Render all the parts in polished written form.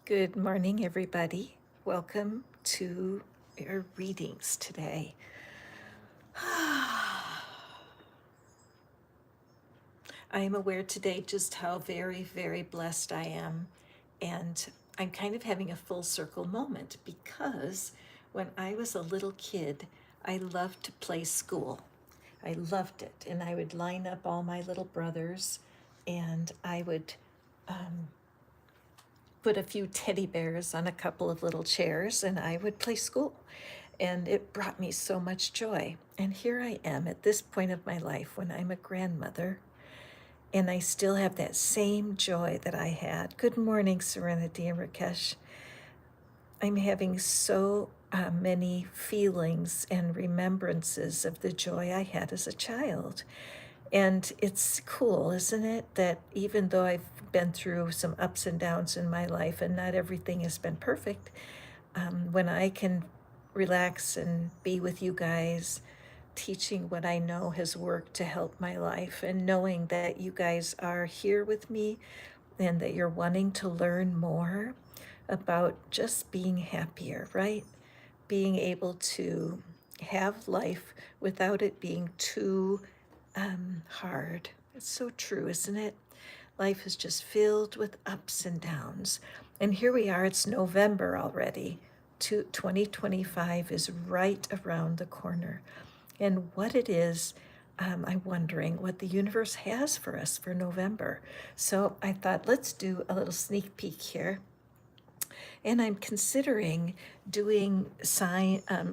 Good morning, everybody. Welcome to our readings today. I am aware today just how very, very blessed I am. And I'm kind of having a full circle moment because when I was a little kid, I loved to play school. I loved it. And I would line up all my little brothers and I would put a few teddy bears on a couple of little chairs and I would play school. And it brought me so much joy. And here I am at this point of my life when I'm a grandmother and I still have that same joy that I had. Good morning, Serenity and Rakesh. I'm having so many feelings and remembrances of the joy I had as a child. And it's cool, isn't it, that even though I've been through some ups and downs in my life and not everything has been perfect, when I can relax and be with you guys, teaching what I know has worked to help my life, and knowing that you guys are here with me and that you're wanting to learn more about just being happier, right? Being able to have life without it being too hard. It's so true, isn't it? Life is just filled with ups and downs. And here we are, it's November already. 2025 is right around the corner. And what it is, I'm wondering what the universe has for us for November. So I thought, let's do a little sneak peek here. And I'm considering doing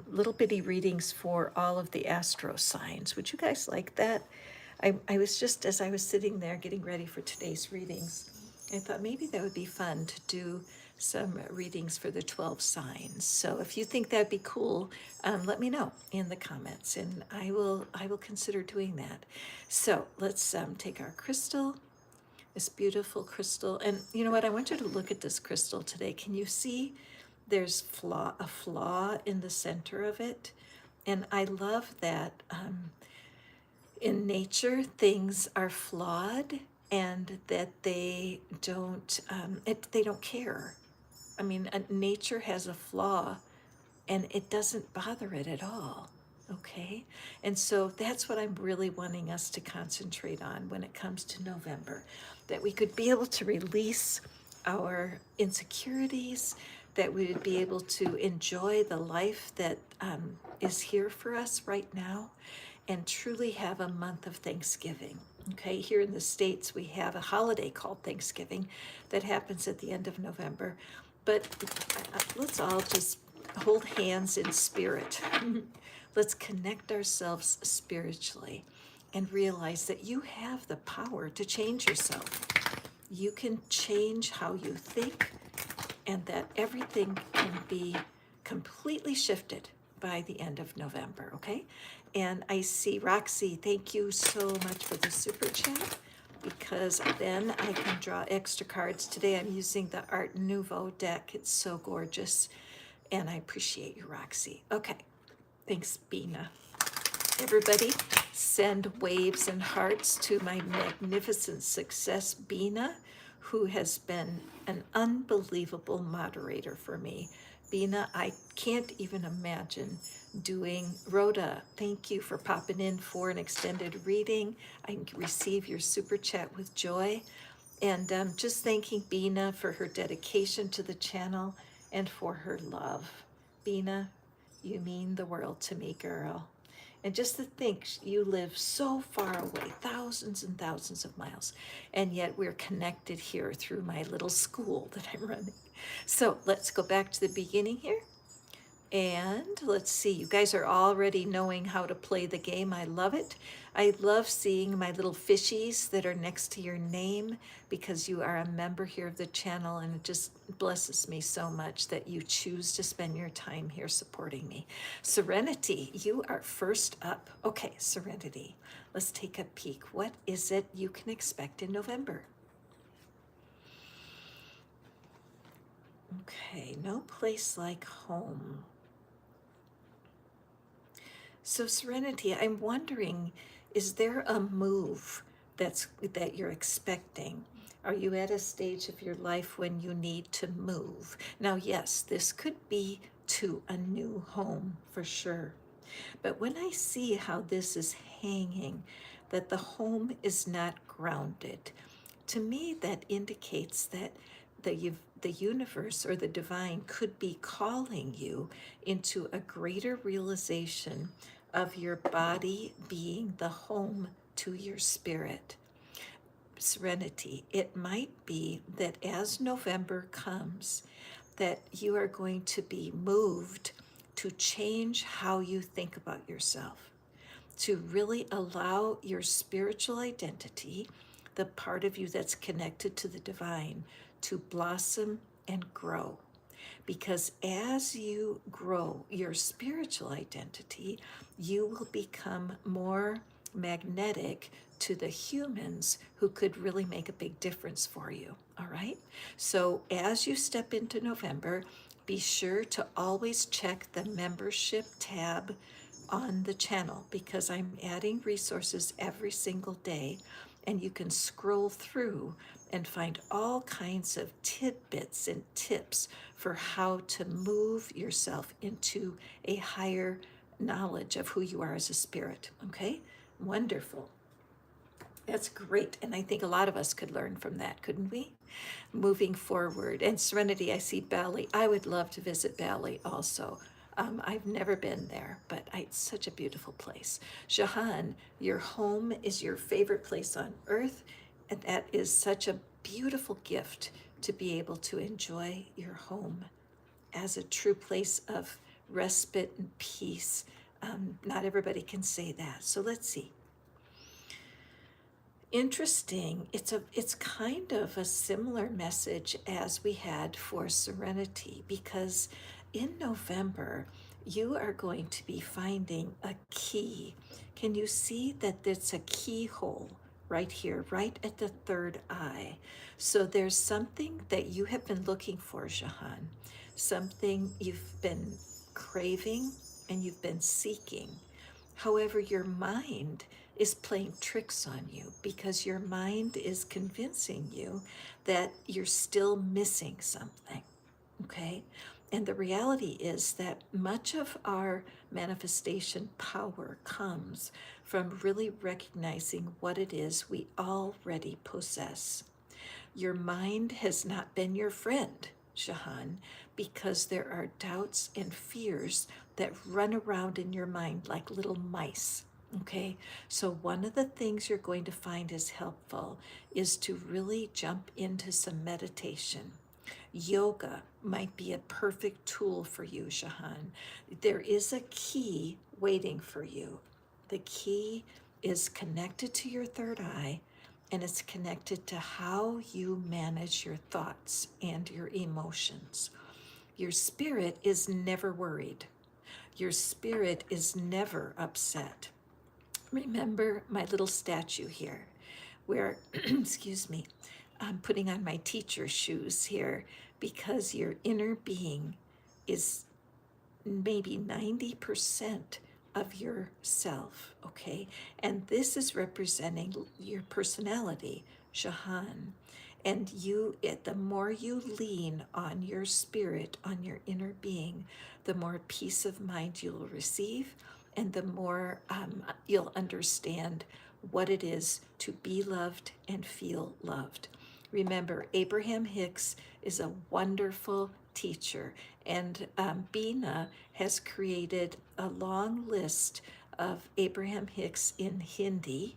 little bitty readings for all of the astro signs. Would you guys like that? I was just, as I was sitting there getting ready for today's readings, I thought maybe that would be fun to do some readings for the 12 signs. So if you think that'd be cool, let me know in the comments, and I will consider doing that. So let's take our crystal, this beautiful crystal, and you know what? I want you to look at this crystal today. Can you see? There's a flaw in the center of it, and I love that. In nature, things are flawed, and that they don't care. I mean, nature has a flaw, and it doesn't bother it at all. Okay, and so that's what I'm really wanting us to concentrate on when it comes to November, that we could be able to release our insecurities, that we would be able to enjoy the life that is here for us right now, and truly have a month of Thanksgiving. Okay, here in the States, we have a holiday called Thanksgiving that happens at the end of November. But let's all just hold hands in spirit. Let's connect ourselves spiritually and realize that you have the power to change yourself. You can change how you think, and that everything can be completely shifted by the end of November, okay? And I see Roxy, thank you so much for the super chat, because then I can draw extra cards. Today I'm using the Art Nouveau deck. It's so gorgeous, and I appreciate you, Roxy. Okay, thanks, Bina. Everybody, send waves and hearts to my magnificent success, Bina, who has been an unbelievable moderator for me. Bina, I can't even imagine doing. Rhoda, thank you for popping in for an extended reading. I receive your super chat with joy. And just thanking Bina for her dedication to the channel and for her love. Bina, you mean the world to me, girl. And just to think you live so far away, thousands and thousands of miles, and yet we're connected here through my little school that I'm running. So let's go back to the beginning here. And let's see, you guys are already knowing how to play the game. I love it. I love seeing my little fishies that are next to your name, because you are a member here of the channel, and it just blesses me so much that you choose to spend your time here supporting me. Serenity, you are first up. Okay, Serenity, let's take a peek. What is it you can expect in November? Okay, no place like home. So Serenity, I'm wondering, is there a move that you're expecting? Are you at a stage of your life when you need to move? Now, yes, this could be to a new home for sure. But when I see how this is hanging, that the home is not grounded, to me that indicates that the universe or the divine could be calling you into a greater realization of your body being the home to your spirit. Serenity. It might be that as November comes, that you are going to be moved to change how you think about yourself, to really allow your spiritual identity, the part of you that's connected to the divine, to blossom and grow. Because as you grow your spiritual identity, you will become more magnetic to the humans who could really make a big difference for you. All right? So as you step into November, be sure to always check the membership tab on the channel because I'm adding resources every single day, and you can scroll through and find all kinds of tidbits and tips for how to move yourself into a higher knowledge of who you are as a spirit. Okay? Wonderful. That's great. And I think a lot of us could learn from that, couldn't we? Moving forward. And Serenity, I see Bali. I would love to visit Bali also. I've never been there, but it's such a beautiful place. Jahan, your home is your favorite place on earth, and that is such a beautiful gift to be able to enjoy your home as a true place of respite and peace. Not everybody can say that. So let's see. Interesting. It's kind of a similar message as we had for Serenity, because in November you are going to be finding a key. Can you see that it's a keyhole right here, right at the third eye? So there's something that you have been looking for, Jahan, something you've been craving and you've been seeking. However, your mind is playing tricks on you because your mind is convincing you that you're still missing something. Okay? And the reality is that much of our manifestation power comes from really recognizing what it is we already possess. Your mind has not been your friend, Jahan, because there are doubts and fears that run around in your mind like little mice. Okay, so one of the things you're going to find is helpful is to really jump into some meditation. Yoga might be a perfect tool for you, Jahan. There is a key waiting for you. The key is connected to your third eye, and it's connected to how you manage your thoughts and your emotions. Your spirit is never worried. Your spirit is never upset. Remember my little statue here, where, excuse me, I'm putting on my teacher shoes here because your inner being is maybe 90% of yourself, okay? And this is representing your personality, Jahan. And the more you lean on your spirit, on your inner being, the more peace of mind you'll receive, and the more you'll understand what it is to be loved and feel loved. Remember, Abraham Hicks is a wonderful teacher, and Bina has created a long list of Abraham Hicks in Hindi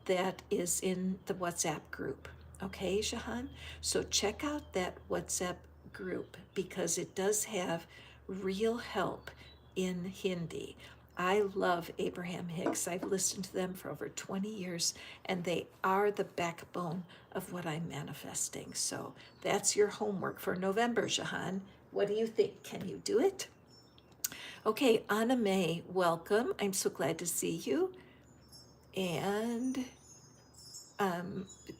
that is in the WhatsApp group. Okay, Jahan? So check out that WhatsApp group because it does have real help in Hindi. I love Abraham Hicks. I've listened to them for over 20 years, and they are the backbone of what I'm manifesting. So that's your homework for November, Jahan. What do you think? Can you do it? Okay, Aname, welcome. I'm so glad to see you. And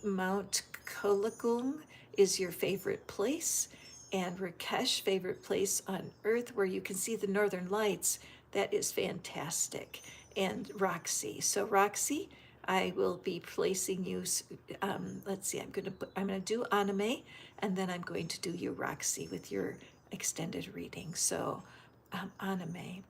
Mount Kolagung is your favorite place, and Rakesh, favorite place on earth where you can see the northern lights. That is fantastic. And Roxy. So, Roxy, I will be placing you, let's see, I'm gonna do Aname, and then I'm going to do your Roxy with your extended reading. So, Aname,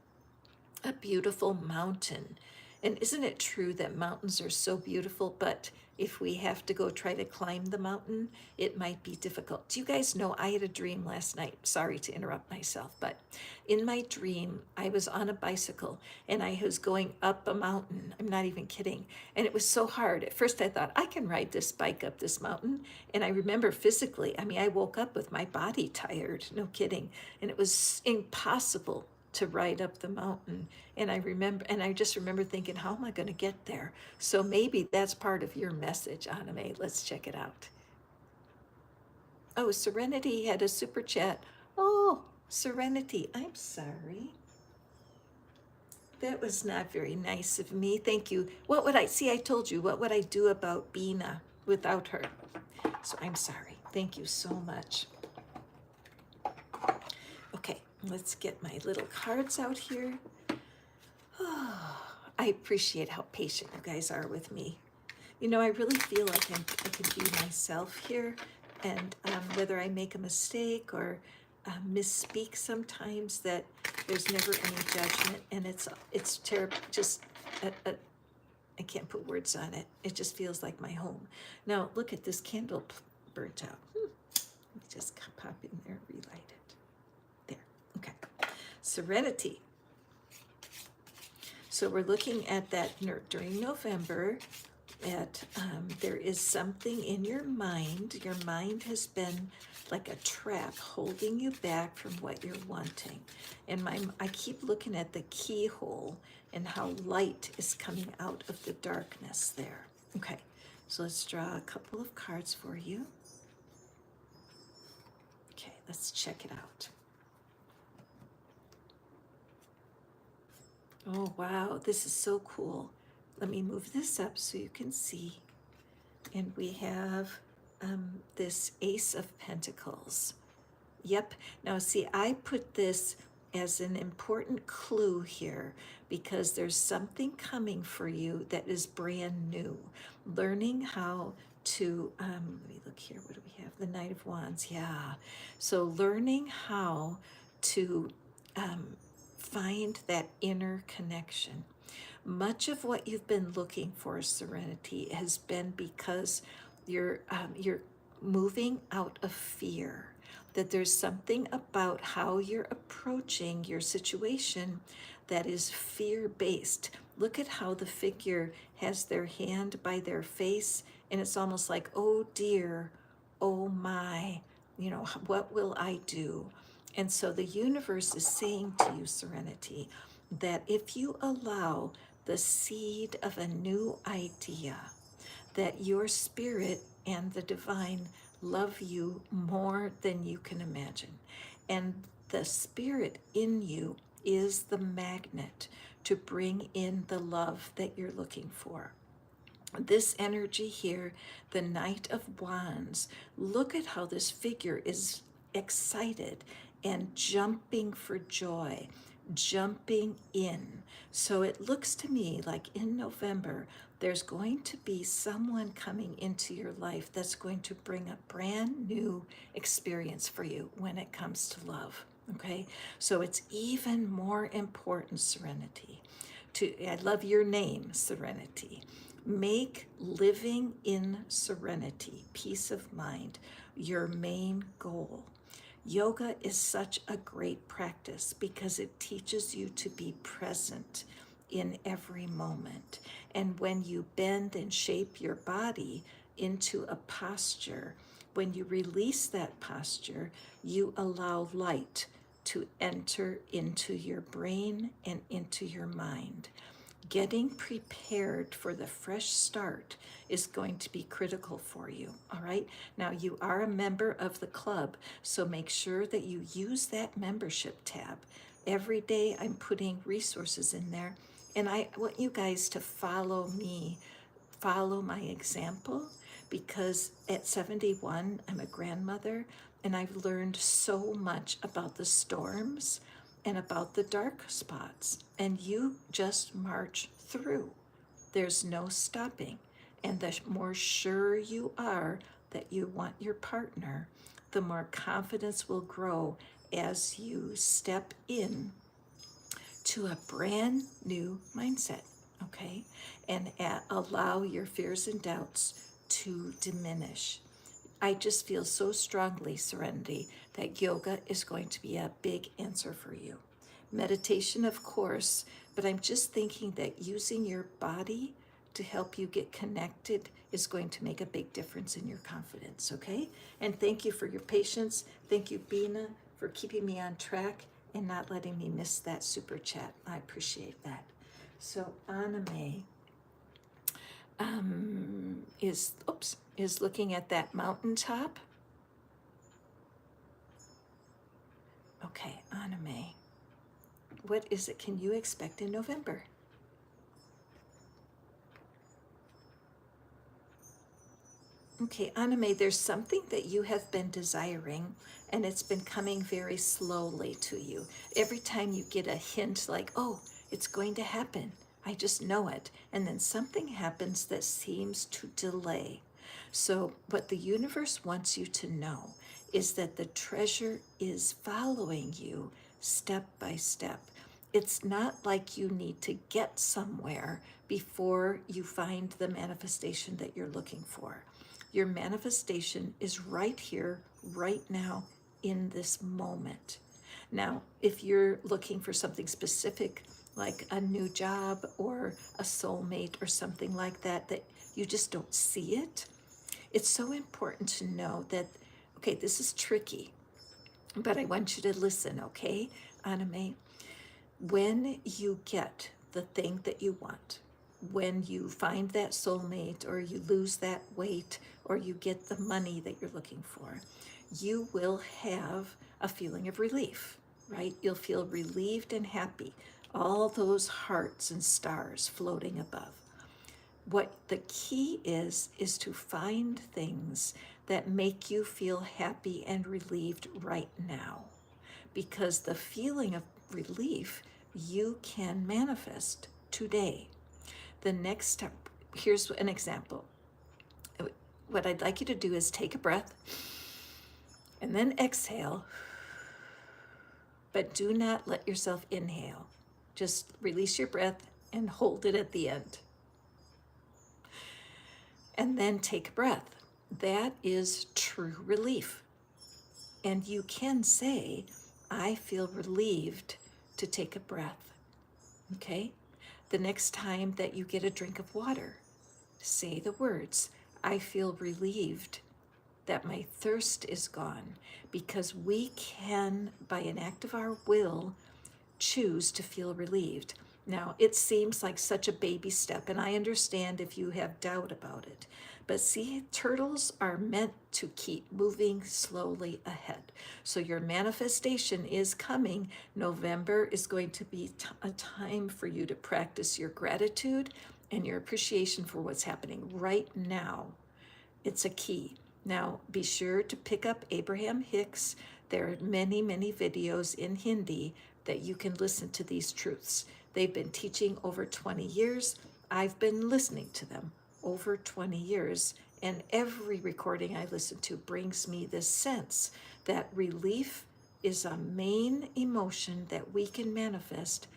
a beautiful mountain. And isn't it true that mountains are so beautiful, but if we have to go try to climb the mountain, it might be difficult. Do you guys know I had a dream last night? Sorry to interrupt myself, but in my dream, I was on a bicycle and I was going up a mountain. I'm not even kidding. And it was so hard. At first, I thought, I can ride this bike up this mountain. And I remember physically, I mean, I woke up with my body tired, no kidding. And it was impossible to ride up the mountain. And I just remember thinking, how am I going to get there? So maybe that's part of your message, Aname. Let's check it out. Oh, Serenity had a super chat. Oh, Serenity, I'm sorry. That was not very nice of me. Thank you. What would I see? I told you, what would I do about Bina without her? So I'm sorry. Thank you so much. Okay, let's get my little cards out here. I appreciate how patient you guys are with me. You know, I really feel like I can be myself here, and whether I make a mistake or misspeak sometimes, that there's never any judgment, and it's terrible. Just I can't put words on it. It just feels like my home. Now look at this candle burnt out. Let me just pop in there, relight it. There. Okay. Serenity. So we're looking at that during November, that there is something in your mind. Your mind has been like a trap holding you back from what you're wanting. And I keep looking at the keyhole and how light is coming out of the darkness there. Okay, so let's draw a couple of cards for you. Okay, let's check it out. Oh, wow, this is so cool. Let me move this up so you can see. And we have this Ace of Pentacles. Yep. Now, see, I put this as an important clue here because there's something coming for you that is brand new. Learning how to, let me look here. What do we have? The Knight of Wands. Yeah. So learning how to find that inner connection. Much of what you've been looking for, Serenity, has been because you're moving out of fear. That there's something about how you're approaching your situation that is fear-based. Look at how the figure has their hand by their face, and it's almost like, oh dear, oh my, what will I do? And so the universe is saying to you, Serenity, that if you allow the seed of a new idea, that your spirit and the divine love you more than you can imagine. And the spirit in you is the magnet to bring in the love that you're looking for. This energy here, the Knight of Wands, look at how this figure is excited and jumping for joy, jumping in. So it looks to me like in November, there's going to be someone coming into your life that's going to bring a brand new experience for you when it comes to love. Okay, so it's even more important, Serenity. I love your name, Serenity. Make living in serenity, peace of mind, your main goal. Yoga is such a great practice because it teaches you to be present in every moment. And when you bend and shape your body into a posture, when you release that posture, you allow light to enter into your brain and into your mind. Getting prepared for the fresh start is going to be critical for you, all right? Now, you are a member of the club, so make sure that you use that membership tab. Every day I'm putting resources in there, and I want you guys to follow me, follow my example, because at 71, I'm a grandmother, and I've learned so much about the storms and about the dark spots, and you just march through. There's no stopping. And the more sure you are that you want your partner, the more confidence will grow as you step in to a brand new mindset, okay? And allow your fears and doubts to diminish. I just feel so strongly, Serenity, that yoga is going to be a big answer for you. Meditation, of course, but I'm just thinking that using your body to help you get connected is going to make a big difference in your confidence, okay? And thank you for your patience. Thank you, Bina, for keeping me on track and not letting me miss that super chat. I appreciate that. So Aname is looking at that mountaintop. Okay, Aname, what is it can you expect in November? Okay, Aname, there's something that you have been desiring, and it's been coming very slowly to you. Every time you get a hint like, oh, it's going to happen, I just know it, and then something happens that seems to delay. So what the universe wants you to know is that the treasure is following you step by step. It's not like you need to get somewhere before you find the manifestation that you're looking for. Your manifestation is right here, right now, in this moment. Now, if you're looking for something specific, like a new job or a soulmate or something like that, that you just don't see it, it's so important to know that, okay, this is tricky, but I want you to listen, okay, Aname? When you get the thing that you want, when you find that soulmate or you lose that weight or you get the money that you're looking for, you will have a feeling of relief, right? You'll feel relieved and happy. All those hearts and stars floating above. What the key is to find things that make you feel happy and relieved right now. Because the feeling of relief you can manifest today. The next step, here's an example. What I'd like you to do is take a breath and then exhale, but do not let yourself inhale. Just release your breath and hold it at the end. And then take a breath. That is true relief. And you can say, I feel relieved to take a breath. Okay? The next time that you get a drink of water, say the words, I feel relieved that my thirst is gone, because we can, by an act of our will, choose to feel relieved. Now, it seems like such a baby step, and I understand if you have doubt about it. But see, turtles are meant to keep moving slowly ahead. So your manifestation is coming. November is going to be a time for you to practice your gratitude and your appreciation for what's happening right now. It's a key. Now, be sure to pick up Abraham Hicks. There are many, many videos in Hindi that you can listen to these truths. They've been teaching over 20 years. I've been listening to them over 20 years, and every recording I listen to brings me this sense that relief is a main emotion that we can manifest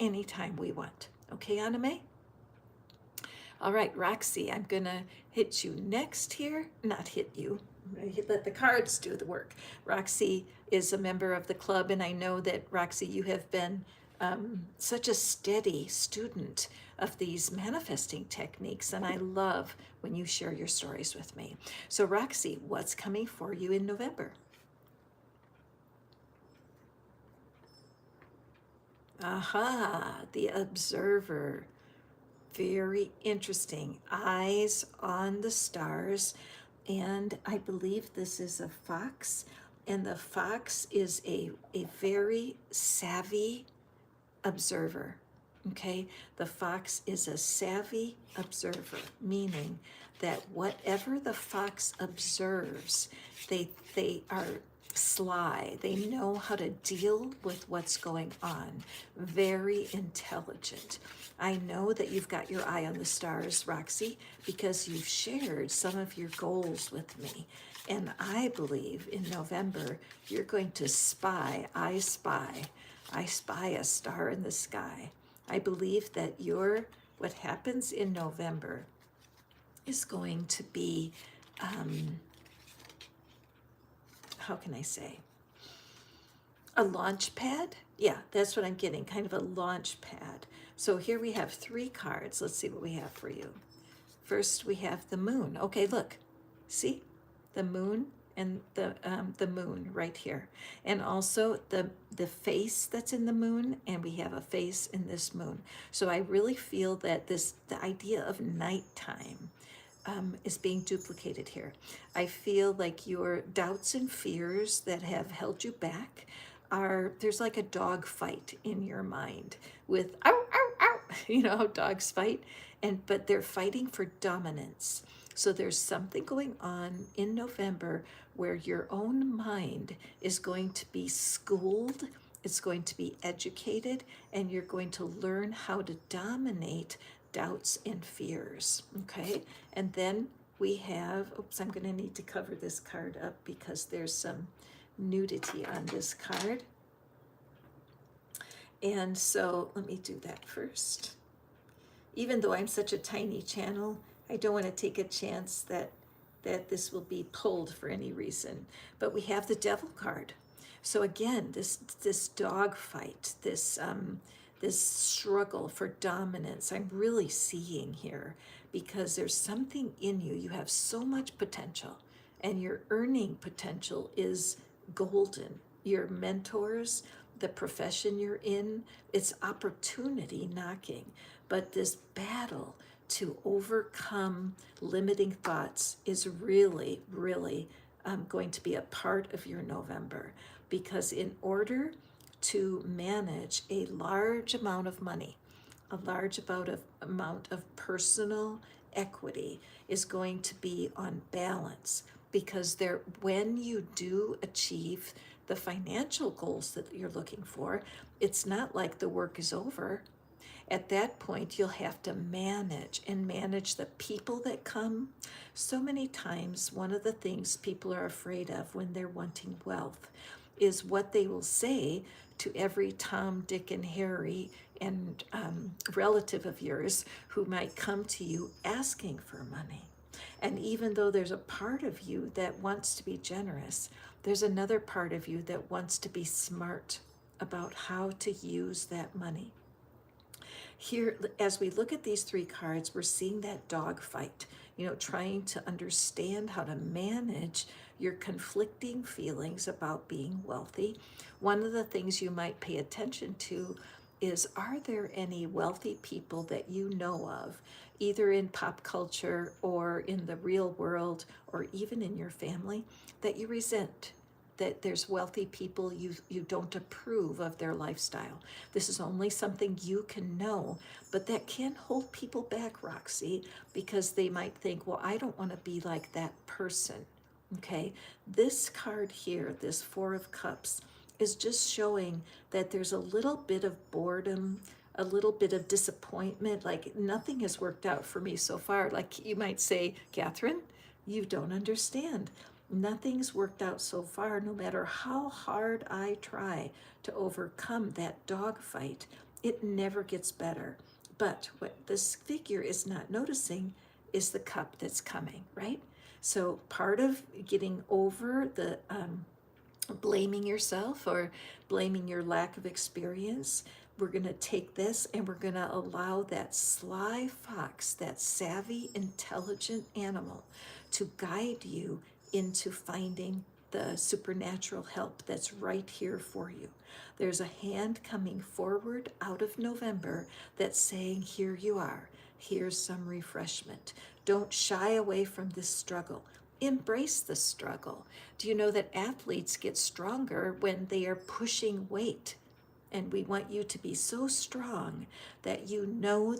anytime we want. Okay, Aname? All right, Roxy, I'm gonna hit you next here. Not hit you, let the cards do the work. Roxy is a member of the club, and I know that, Roxy, you have been such a steady student of these manifesting techniques, and I love when you share your stories with me. So, Roxy, what's coming for you in November? Aha, the observer. Very interesting. Eyes on the stars. And I believe this is a fox. And the fox is a very savvy observer. Okay? The fox is a savvy observer, meaning that whatever the fox observes, they are sly. They know how to deal with what's going on. Very intelligent. I know that you've got your eye on the stars, Roxy, because you've shared some of your goals with me. And I believe in November, you're going to I spy a star in the sky. I believe that what happens in November is going to be, how can I say, a launch pad? Yeah, that's what I'm getting, kind of a launch pad. So here we have 3 cards. Let's see what we have for you. First, we have the moon. Okay, look, see the moon and the moon right here, and also the face that's in the moon, and we have a face in this moon. So I really feel that the idea of nighttime is being duplicated here. I feel like your doubts and fears that have held you back there's like a dog fight in your mind with ow, ow, ow, you know how dogs fight, but they're fighting for dominance. So there's something going on in November where your own mind is going to be schooled, it's going to be educated, and you're going to learn how to dominate doubts and fears. Okay, and then we have, oops, I'm going to need to cover this card up because there's some nudity on this card. And so let me do that first. Even though I'm such a tiny channel, I don't want to take a chance that this will be pulled for any reason. But we have the Devil card. So again, this dog fight, this struggle for dominance, I'm really seeing here, because there's something in you. You have so much potential, and your earning potential is golden. Your mentors, the profession you're in, it's opportunity knocking. But this battle to overcome limiting thoughts is really, really going to be a part of your November, because in order to manage a large amount of money, a large amount of personal equity is going to be on balance, because when you do achieve the financial goals that you're looking for, it's not like the work is over. At that point, you'll have to manage the people that come. So many times, one of the things people are afraid of when they're wanting wealth is what they will say to every Tom, Dick, and Harry and relative of yours who might come to you asking for money. And even though there's a part of you that wants to be generous, there's another part of you that wants to be smart about how to use that money. Here, as we look at these 3 cards, we're seeing that dog fight, trying to understand how to manage your conflicting feelings about being wealthy. One of the things you might pay attention to is, are there any wealthy people that you know of, either in pop culture or in the real world or even in your family, that you resent? That there's wealthy people you don't approve of their lifestyle. This is only something you can know, but that can hold people back, Roxy, because they might think, well, I don't want to be like that person. Okay, this card here, this 4 of Cups, is just showing that there's a little bit of boredom, a little bit of disappointment, like nothing has worked out for me so far. Like you might say, Catherine, you don't understand. Nothing's worked out so far, no matter how hard I try to overcome that dog fight, it never gets better. But what this figure is not noticing is the cup that's coming, right? So part of getting over the blaming yourself or blaming your lack of experience, we're going to take this and we're going to allow that sly fox, that savvy, intelligent animal, to guide you into finding the supernatural help that's right here for you. There's a hand coming forward out of November that's saying, here you are. Here's some refreshment. Don't shy away from this struggle. Embrace the struggle. Do you know that athletes get stronger when they are pushing weight? And we want you to be so strong that you know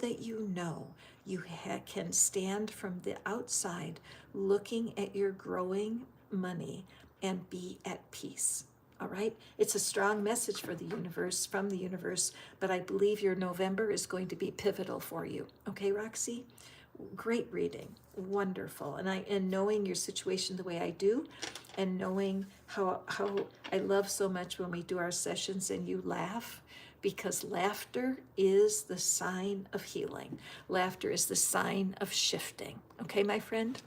you can stand from the outside looking at your growing money and be at peace. All right? It's a strong message for the universe, from the universe, but I believe your November is going to be pivotal for you. Okay, Roxy? Great reading. Wonderful. And knowing your situation the way I do, and knowing how I love so much when we do our sessions and you laugh, because laughter is the sign of healing. Laughter is the sign of shifting. Okay, my friend?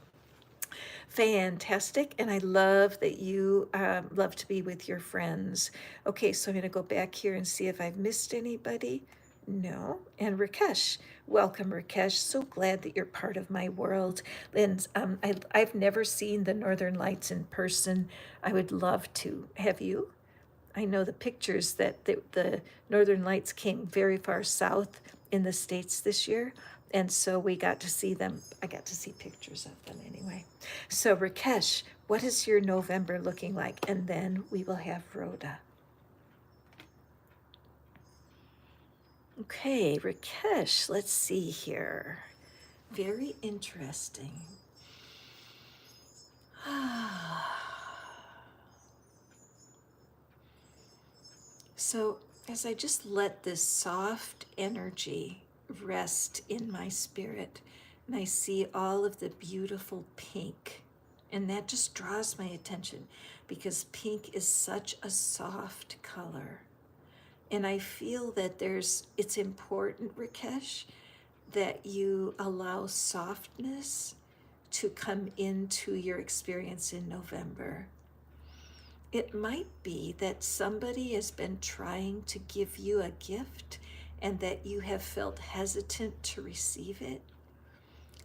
Fantastic. And I love that you love to be with your friends. Okay, so I'm going to go back here and see if I've missed anybody. No. And Rakesh, welcome, Rakesh. So glad that you're part of my world. And I've never seen the Northern Lights in person. I would love to. Have you? I know the pictures that the Northern Lights came very far south in the States this year. And so we got to see them. I got to see pictures of them anyway. So Rakesh, what is your November looking like? And then we will have Rhoda. Okay, Rakesh, let's see here. Very interesting. So as I just let this soft energy rest in my spirit, and I see all of the beautiful pink, and that just draws my attention because pink is such a soft color. And I feel that it's important, Rakesh, that you allow softness to come into your experience in November. It might be that somebody has been trying to give you a gift and that you have felt hesitant to receive it.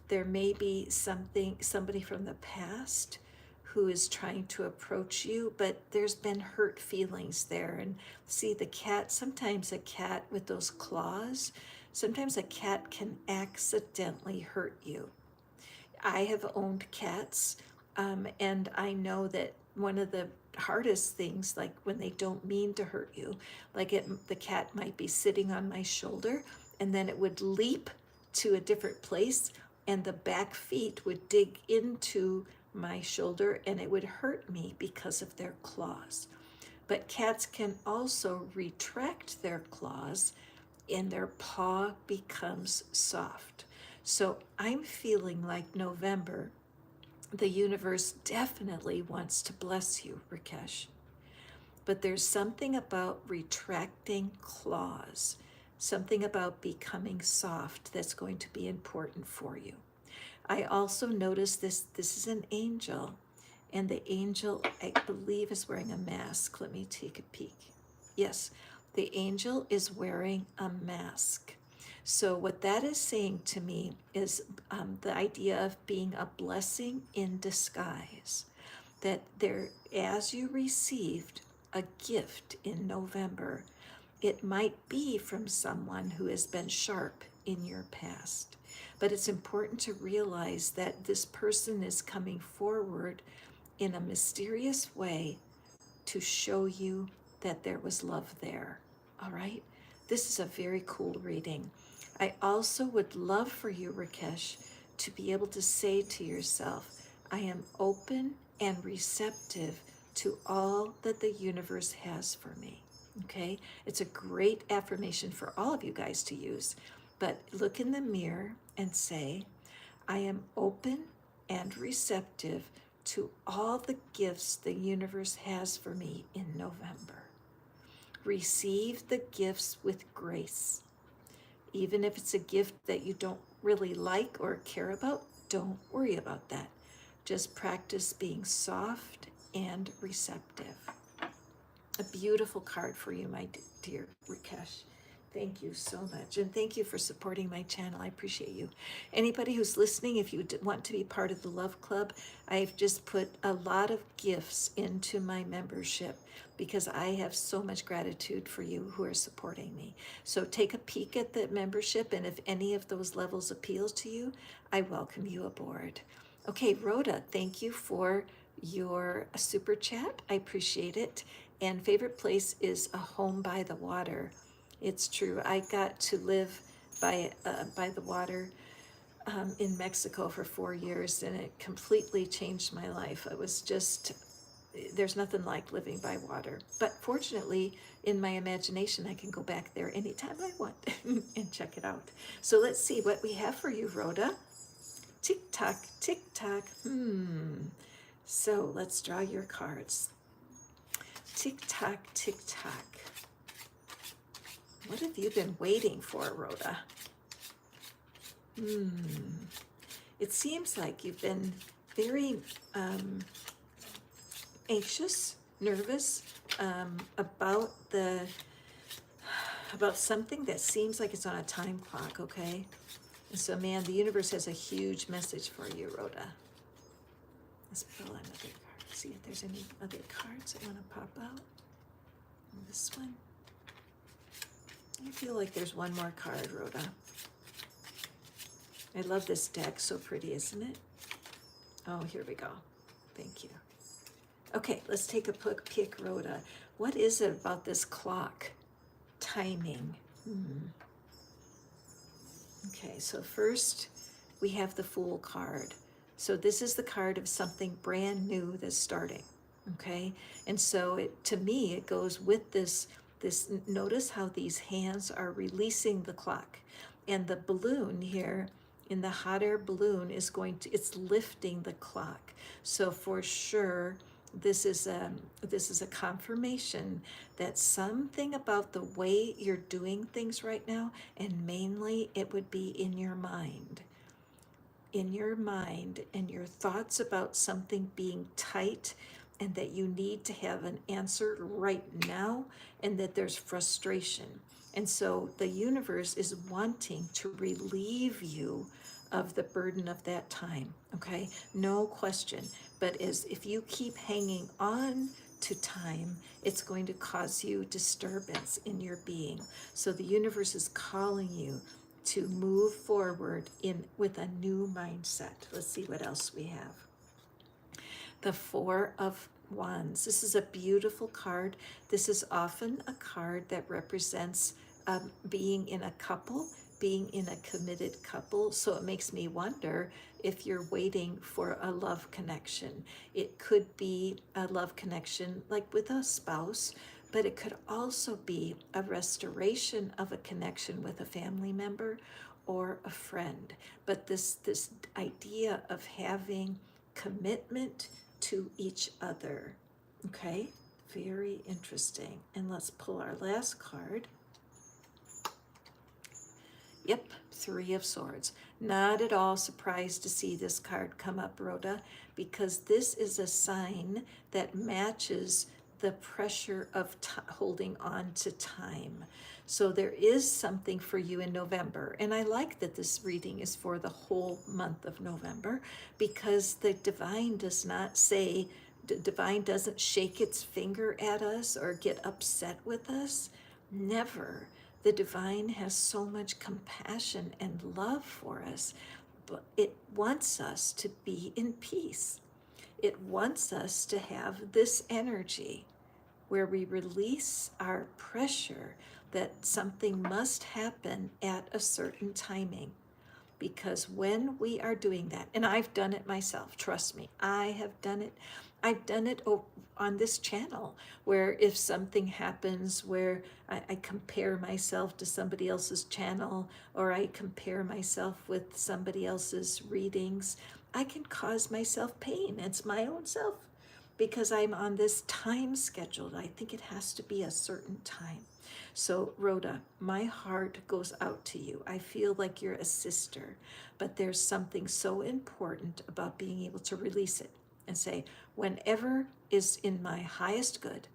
There may be somebody from the past who is trying to approach you, but there's been hurt feelings there. And see, the cat, sometimes a cat with those claws, sometimes a cat can accidentally hurt you. I have owned cats, and I know that one of the hardest things, like when they don't mean to hurt you, the cat might be sitting on my shoulder and then it would leap to a different place and the back feet would dig into my shoulder and it would hurt me because of their claws. But cats can also retract their claws and their paw becomes soft. So I'm feeling like November, the universe definitely wants to bless you, Rakesh. But there's something about retracting claws, something about becoming soft that's going to be important for you. I also noticed this is an angel, and the angel, I believe, is wearing a mask. Let me take a peek. Yes, the angel is wearing a mask. So what that is saying to me is the idea of being a blessing in disguise. That there, as you received a gift in November, it might be from someone who has been sharp in your past. But it's important to realize that this person is coming forward in a mysterious way to show you that there was love there. All right? This is a very cool reading. I also would love for you, Rakesh, to be able to say to yourself, I am open and receptive to all that the universe has for me. Okay? It's a great affirmation for all of you guys to use. But look in the mirror and say, I am open and receptive to all the gifts the universe has for me in November. Receive the gifts with grace. Even if it's a gift that you don't really like or care about, don't worry about that. Just practice being soft and receptive. A beautiful card for you, my dear Rakesh. Thank you so much. And thank you for supporting my channel. I appreciate you. Anybody who's listening, if you want to be part of the Love Club, I've just put a lot of gifts into my membership because I have so much gratitude for you who are supporting me. So take a peek at the membership, and if any of those levels appeals to you, I welcome you aboard. Okay, Rhoda, thank you for your super chat. I appreciate it. And favorite place is a home by the water. It's true. I got to live by the water in Mexico for 4 years, and it completely changed my life. It was just there's nothing like living by water. But fortunately, in my imagination, I can go back there anytime I want and check it out. So let's see what we have for you, Rhoda. Tick tock, tick tock. So let's draw your cards. Tick tock, tick tock. What have you been waiting for, Rhoda? It seems like you've been very anxious, nervous about something that seems like it's on a time clock, okay? And so, man, the universe has a huge message for you, Rhoda. Let's pull another card. See if there's any other cards that want to pop out. And this one. I feel like there's one more card, Rhoda. I love this deck. So pretty, isn't it? Oh, here we go. Thank you. Okay, let's take a pick, Rhoda. What is it about this clock? Timing. Okay, so first we have the Fool card. So this is the card of something brand new that's starting. Okay, and so to me it goes with this. Notice how these hands are releasing the clock, and the balloon here in the hot air balloon is it's lifting the clock. So for sure, this is a confirmation that something about the way you're doing things right now, and mainly it would be in your mind, and your thoughts about something being tight, and that you need to have an answer right now, and that there's frustration. And so the universe is wanting to relieve you of the burden of that time, okay? No question. But if you keep hanging on to time, it's going to cause you disturbance in your being. So the universe is calling you to move forward with a new mindset. Let's see what else we have. The Four of Wands. This is a beautiful card. This is often a card that represents being in a couple, being in a committed couple. So it makes me wonder if you're waiting for a love connection. It could be a love connection like with a spouse, but it could also be a restoration of a connection with a family member or a friend. But this idea of having commitment to each other. Okay, very interesting. And let's pull our last card. Yep, Three of Swords. Not at all surprised to see this card come up, Rhoda, because this is a sign that matches the pressure of holding on to time. So there is something for you in November. And I like that this reading is for the whole month of November, because the divine does not say, the divine doesn't shake its finger at us or get upset with us. Never. The divine has so much compassion and love for us, but it wants us to be in peace. It wants us to have this energy where we release our pressure that something must happen at a certain timing. Because when we are doing that, and I've done it myself, trust me, I have done it. I've done it on this channel, where if something happens where I compare myself to somebody else's channel, or I compare myself with somebody else's readings, I can cause myself pain. It's my own self, because I'm on this time schedule. I think it has to be a certain time. So Rhoda, my heart goes out to you. I feel like you're a sister, but there's something so important about being able to release it and say, whenever is in my highest good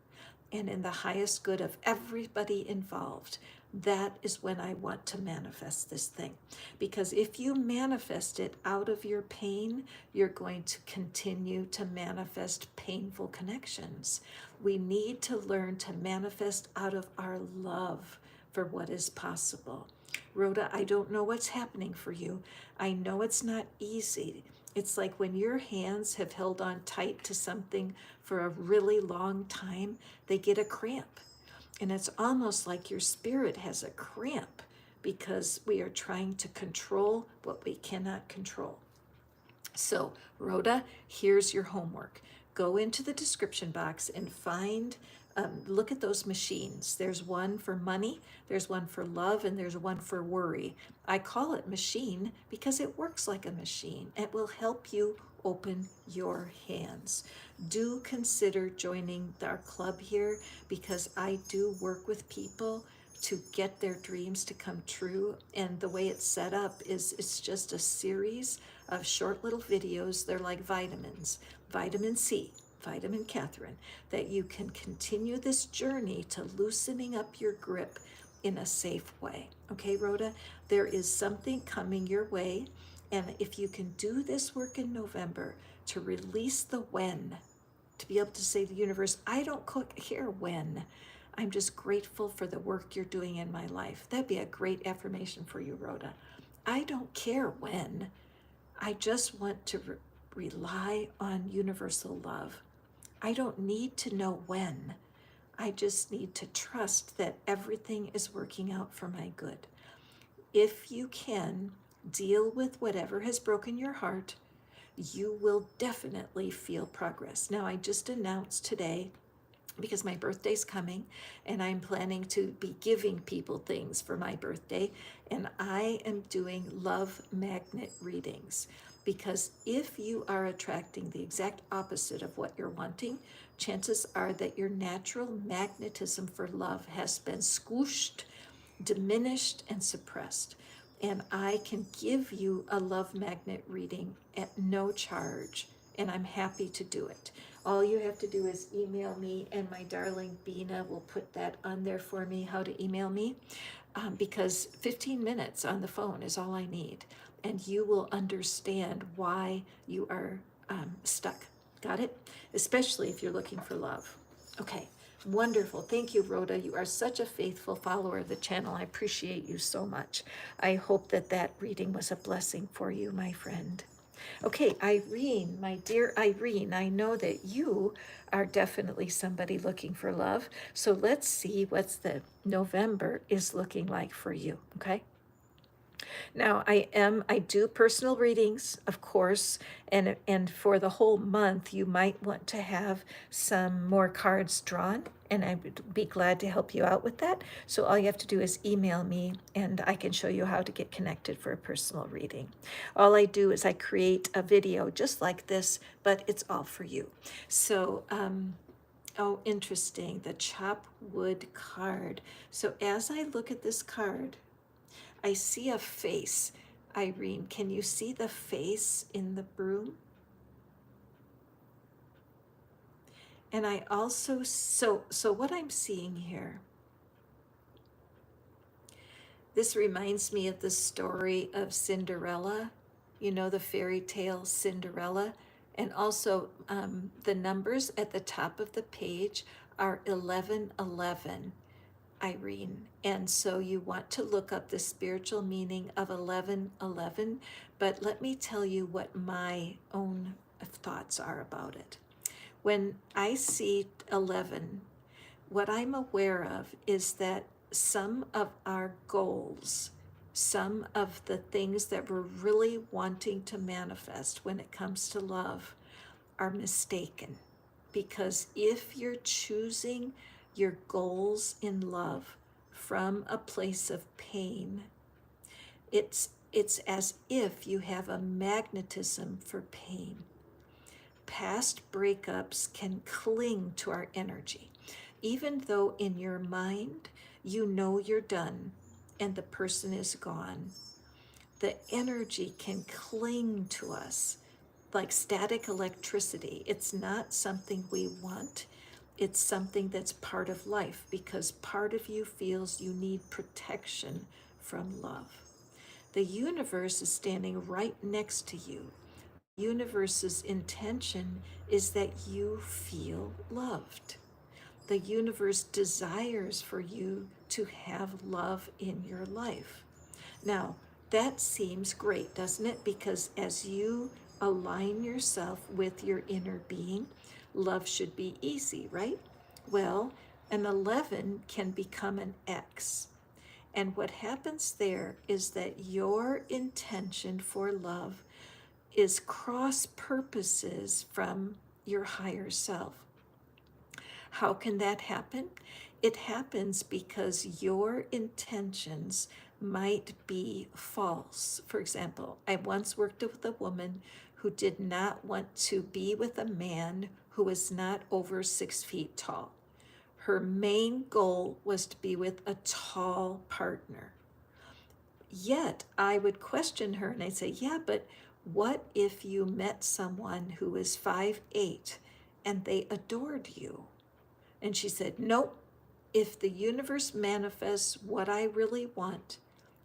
and in the highest good of everybody involved, that is when I want to manifest this thing. Because if you manifest it out of your pain, you're going to continue to manifest painful connections. We need to learn to manifest out of our love for what is possible. Rhoda, I don't know what's happening for you. I know it's not easy. It's like when your hands have held on tight to something for a really long time, they get a cramp. And it's almost like your spirit has a cramp, because we are trying to control what we cannot control. So, Rhoda, here's your homework. go into the description box and find, look at those machines. There's one for money, there's one for love, and there's one for worry. I call it machine because it works like a machine. It will help you open your hands. Do consider joining our club here, because I do work with people to get their dreams to come true. And the way it's set up is it's just a series of short little videos. They're like vitamins, vitamin C, vitamin Catherine, that you can continue this journey to loosening up your grip in a safe way. Okay, Rhoda, there is something coming your way. And if you can do this work in November to release the when, to be able to say to the universe, I don't care when, I'm just grateful for the work you're doing in my life. That'd be a great affirmation for you, Rhoda. I don't care when, I just want to rely on universal love. I don't need to know when. I just need to trust that everything is working out for my good. If you can deal with whatever has broken your heart, you will definitely feel progress. Now, I just announced today, because my birthday's coming and I'm planning to be giving people things for my birthday, and I am doing love magnet readings. Because if you are attracting the exact opposite of what you're wanting, chances are that your natural magnetism for love has been squished, diminished, and suppressed. And I can give you a love magnet reading at no charge, and I'm happy to do it. All you have to do is email me, and my darling Bina will put that on there for me, how to email me, because 15 minutes on the phone is all I need, and you will understand why you are stuck. Got it? Especially if you're looking for love. Okay, wonderful. Thank you, Rhoda. You are such a faithful follower of the channel. I appreciate you so much. I hope that that reading was a blessing for you, my friend. Okay, Irene, my dear Irene, I know that you are definitely somebody looking for love. So let's see what the November is looking like for you, okay? Now, I do personal readings, of course, and for the whole month, you might want to have some more cards drawn, and I would be glad to help you out with that. So all you have to do is email me, and I can show you how to get connected for a personal reading. All I do is I create a video just like this, but it's all for you. So, oh, interesting, the chop wood card. So as I look at this card, I see a face. Irene, can you see the face in the broom? And I also, so what I'm seeing here, this reminds me of the story of Cinderella, you know, the fairy tale Cinderella. And also the numbers at the top of the page are 1111. Irene. And so you want to look up the spiritual meaning of 1111, but let me tell you what my own thoughts are about it. When I see 11, what I'm aware of is that some of our goals, some of the things that we're really wanting to manifest when it comes to love are mistaken. Because if you're choosing your goals in love from a place of pain, it's as if you have a magnetism for pain. Past breakups can cling to our energy, even though in your mind you know you're done and the person is gone. The energy can cling to us like static electricity. It's not something we want. It's something that's part of life, because part of you feels you need protection from love. The universe is standing right next to you. The universe's intention is that you feel loved. The universe desires for you to have love in your life. Now, that seems great, doesn't it? Because as you align yourself with your inner being, love should be easy, right? Well, an 11 can become an X. And what happens there is that your intention for love is cross purposes from your higher self. How can that happen? It happens because your intentions might be false. For example, I once worked with a woman who did not want to be with a man who was not over 6 feet tall. Her main goal was to be with a tall partner. Yet I would question her and I'd say, yeah, but what if you met someone who is 5'8" and they adored you? And she said, nope, if the universe manifests what I really want,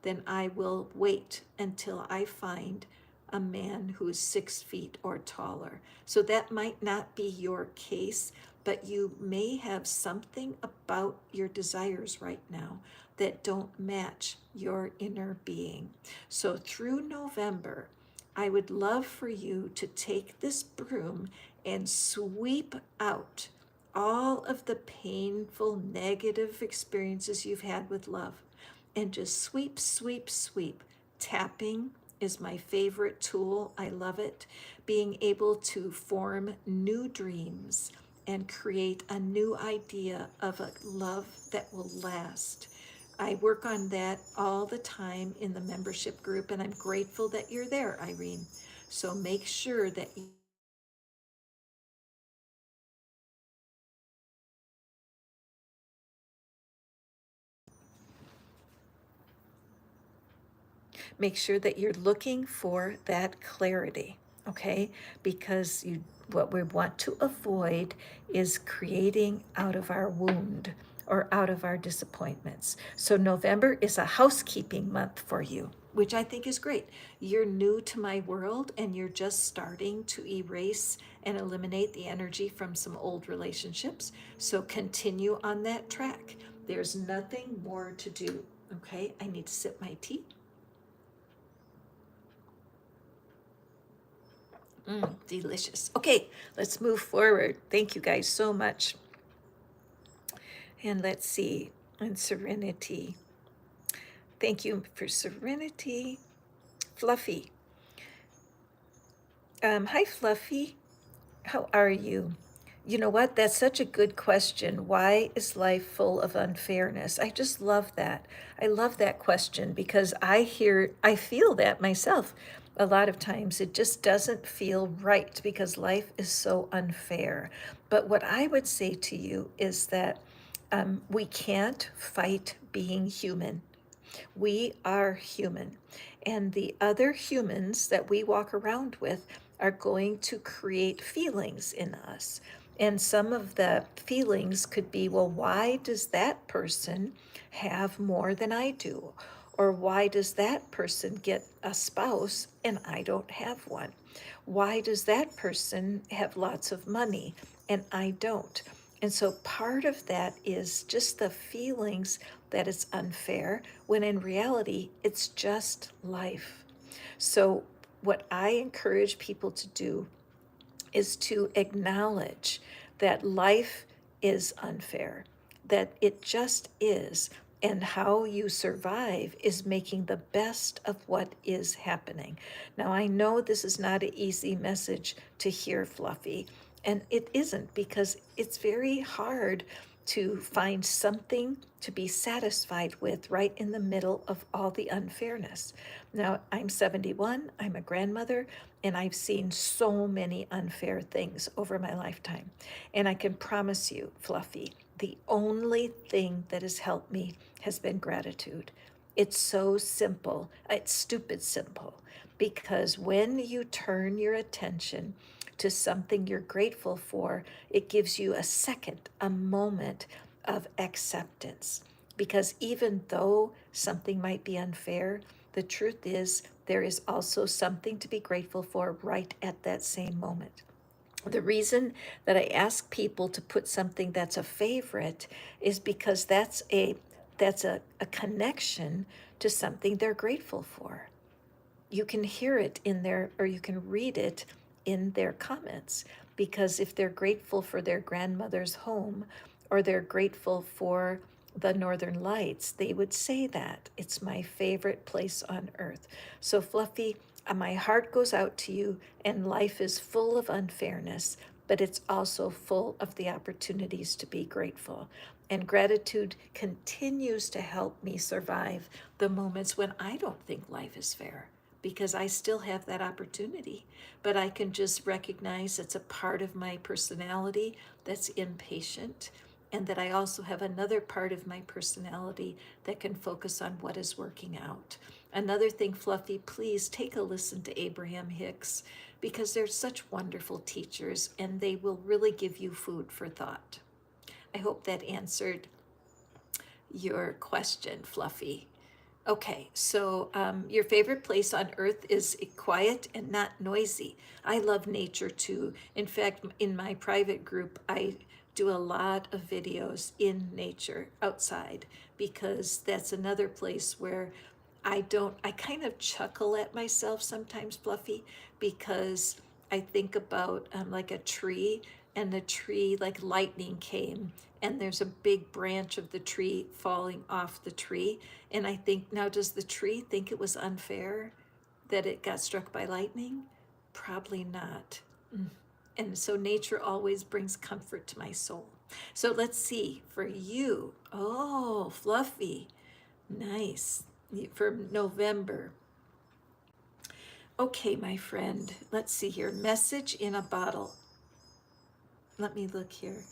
then I will wait until I find a man who is 6 feet or taller. So that might not be your case, but you may have something about your desires right now that don't match your inner being. So through November, I would love for you to take this broom and sweep out all of the painful, negative experiences you've had with love, and just sweep, sweep, sweep. Tapping is my favorite tool. I love it. Being able to form new dreams and create a new idea of a love that will last. I work on that all the time in the membership group, and I'm grateful that you're there, Irene. So make sure that you make sure that you're looking for that clarity, okay? Because what we want to avoid is creating out of our wound or out of our disappointments. So November is a housekeeping month for you, which I think is great. You're new to my world and you're just starting to erase and eliminate the energy from some old relationships. So continue on that track. There's nothing more to do. Okay, I need to sip my tea. Delicious. Okay, let's move forward. Thank you guys so much. And let's see. And Serenity. Thank you for Serenity. Fluffy. Hi, Fluffy. How are you? You know what? That's such a good question. Why is life full of unfairness? I just love that. I love that question because I feel that myself. A lot of times it just doesn't feel right because life is so unfair. But what I would say to you is that we can't fight being human. We are human, and the other humans that we walk around with are going to create feelings in us. And some of the feelings could be, well, why does that person have more than I do? Or why does that person get a spouse and I don't have one? Why does that person have lots of money and I don't? And so part of that is just the feelings that it's unfair, when in reality, it's just life. So, what I encourage people to do is to acknowledge that life is unfair, that it just is, and how you survive is making the best of what is happening. Now, I know this is not an easy message to hear, Fluffy, and it isn't because it's very hard to find something to be satisfied with right in the middle of all the unfairness. Now, I'm 71, I'm a grandmother, and I've seen so many unfair things over my lifetime. And I can promise you, Fluffy, the only thing that has helped me has been gratitude. It's so simple, it's stupid simple, because when you turn your attention to something you're grateful for, it gives you a second, a moment of acceptance. Because even though something might be unfair, the truth is there is also something to be grateful for right at that same moment. The reason that I ask people to put something that's a favorite is because that's a connection to something they're grateful for. You can hear it in their, or you can read it in their comments, because if they're grateful for their grandmother's home or they're grateful for the northern lights, they would say that it's my favorite place on earth. So Fluffy, my heart goes out to you, and life is full of unfairness, but it's also full of the opportunities to be grateful. And gratitude continues to help me survive the moments when I don't think life is fair, because I still have that opportunity. But I can just recognize it's a part of my personality that's impatient, and that I also have another part of my personality that can focus on what is working out. Another thing, Fluffy, please take a listen to Abraham Hicks, because they're such wonderful teachers and they will really give you food for thought. I hope that answered your question, Fluffy. Okay, so your favorite place on earth is quiet and not noisy. I love nature too. In fact, in my private group, I do a lot of videos in nature outside, because that's another place where I kind of chuckle at myself sometimes, Fluffy, because I think about like a tree, and the tree, like lightning came, and there's a big branch of the tree falling off the tree. And I think, now, does the tree think it was unfair that it got struck by lightning? Probably not. And so nature always brings comfort to my soul. So let's see, for you, oh, Fluffy, nice, for November. Okay, my friend, let's see here. Message in a bottle. Let me look here.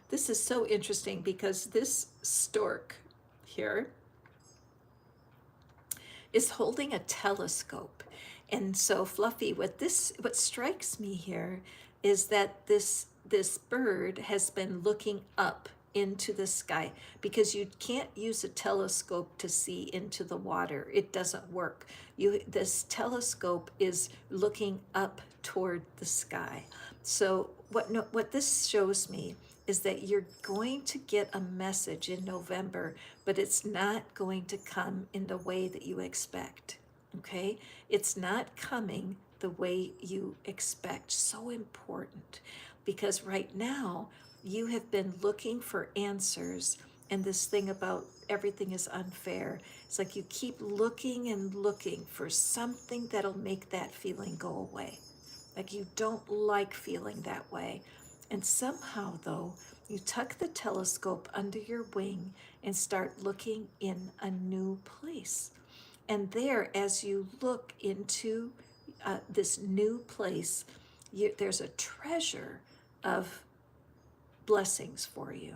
This is so interesting, because this stork here is holding a telescope. And so, Fluffy, what strikes me here is that this bird has been looking up into the sky, because you can't use a telescope to see into the water. It doesn't work. This telescope is looking up toward the sky. So what this shows me is that you're going to get a message in November, but it's not going to come in the way that you expect. Okay? It's not coming the way you expect. So important, because right now you have been looking for answers, and this thing about everything is unfair. It's like you keep looking and looking for something that'll make that feeling go away. Like you don't like feeling that way. And somehow, though, you tuck the telescope under your wing and start looking in a new place. And there, as you look into this new place, there's a treasure of blessings for you.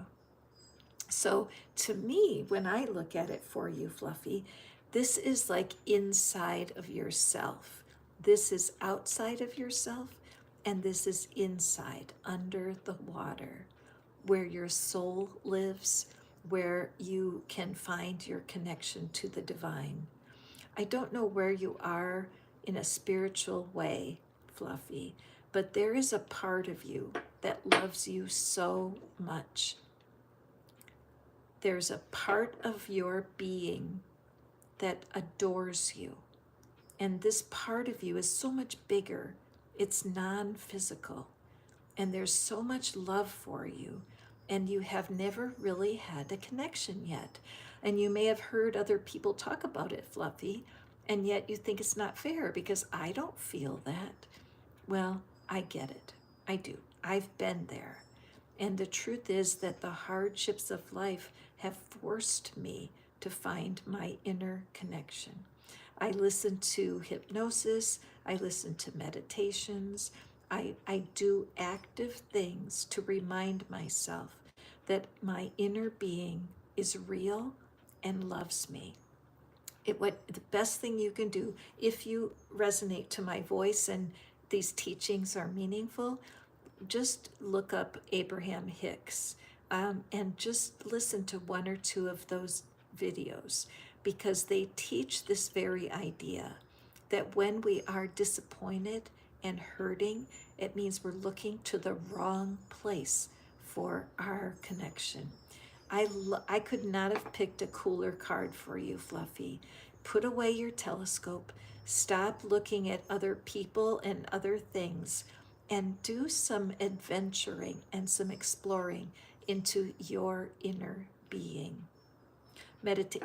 So to me, when I look at it for you, Fluffy, this is like inside of yourself. This is outside of yourself, and this is inside, under the water, where your soul lives, where you can find your connection to the divine. I don't know where you are in a spiritual way, Fluffy, but there is a part of you that loves you so much. There's a part of your being that adores you. And this part of you is so much bigger. It's non-physical. And there's so much love for you. And you have never really had a connection yet. And you may have heard other people talk about it, Fluffy, and yet you think it's not fair because I don't feel that. Well, I get it. I do. I've been there. And the truth is that the hardships of life have forced me to find my inner connection. I listen to hypnosis. I listen to meditations. I do active things to remind myself that my inner being is real and loves me. The best thing you can do, if you resonate to my voice and these teachings are meaningful, just look up Abraham Hicks and just listen to one or two of those videos, because they teach this very idea that when we are disappointed and hurting, it means we're looking to the wrong place for our connection. I could not have picked a cooler card for you, Fluffy. Put away your telescope, stop looking at other people and other things, and do some adventuring and some exploring into your inner being.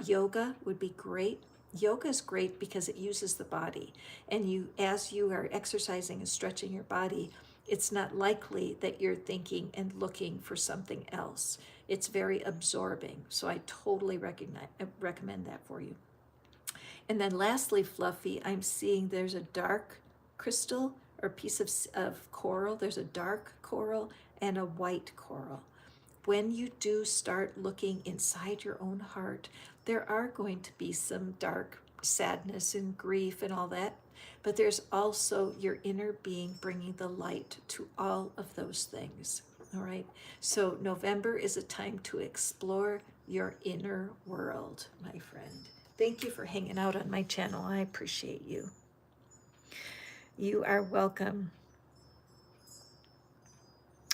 Yoga would be great. Yoga is great because it uses the body, and you, as you are exercising and stretching your body, it's not likely that you're thinking and looking for something else. It's very absorbing. So I totally recommend that for you. And then lastly, Fluffy, I'm seeing there's a dark crystal or piece of coral. There's a dark coral and a white coral. When you do start looking inside your own heart, there are going to be some dark sadness and grief and all that, but there's also your inner being bringing the light to all of those things. All right. So November is a time to explore your inner world, my friend. Thank you for hanging out on my channel. I appreciate you. You are welcome.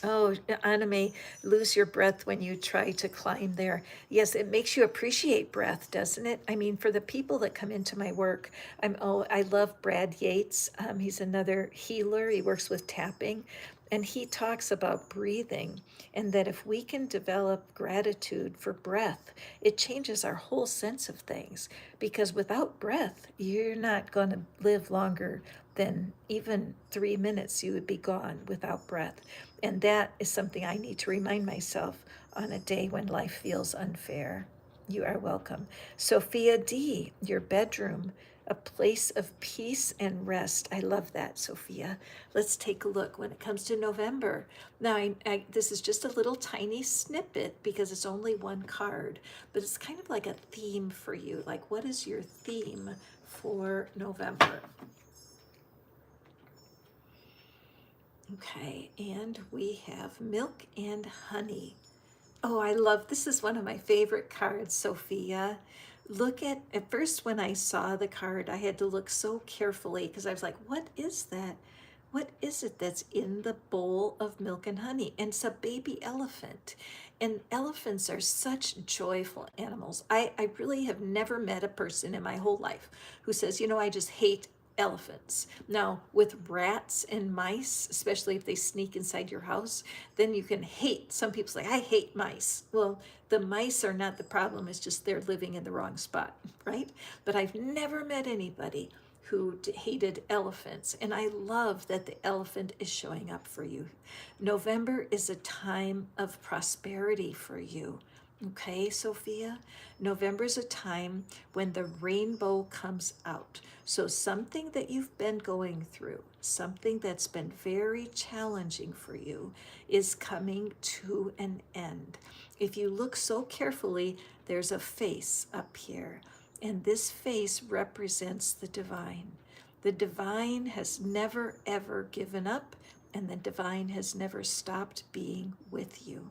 Oh, Aname, lose your breath when you try to climb there. Yes, it makes you appreciate breath, doesn't it? I mean, for the people that come into my work, I love Brad Yates. He's another healer. He works with tapping, and he talks about breathing, and that if we can develop gratitude for breath, it changes our whole sense of things. Because without breath, you're not going to live longer than even 3 minutes. You would be gone without breath. And that is something I need to remind myself on a day when life feels unfair. You are welcome. Sophia D, your bedroom, a place of peace and rest. I love that, Sophia. Let's take a look when it comes to November. Now, this is just a little tiny snippet because it's only one card, but it's kind of like a theme for you. Like, what is your theme for November? Okay, and we have milk and honey. Oh, I love, this is one of my favorite cards, Sophia. At first when I saw the card, I had to look so carefully because I was like, what is that? What is it that's in the bowl of milk and honey? And it's a baby elephant. And elephants are such joyful animals. I really have never met a person in my whole life who says, I just hate elephants. Now, with rats and mice, especially if they sneak inside your house, then you can hate. Some people say, I hate mice. Well, the mice are not the problem. It's just they're living in the wrong spot, right? But I've never met anybody who hated elephants. And I love that the elephant is showing up for you. November is a time of prosperity for you. Okay, Sophia? November is a time when the rainbow comes out. So something that you've been going through, something that's been very challenging for you, is coming to an end. If you look so carefully, there's a face up here, and this face represents the divine. The divine has never, ever given up, and the divine has never stopped being with you.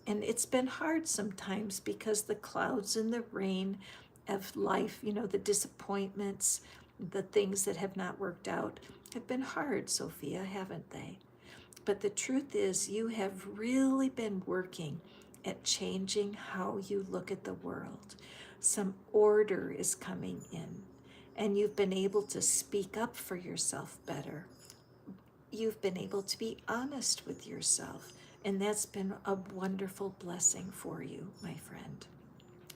And it's been hard sometimes because the clouds and the rain of life, the disappointments, the things that have not worked out, have been hard, Sophia, haven't they? But the truth is, you have really been working at changing how you look at the world. Some order is coming in, and you've been able to speak up for yourself better. You've been able to be honest with yourself. And that's been a wonderful blessing for you, my friend.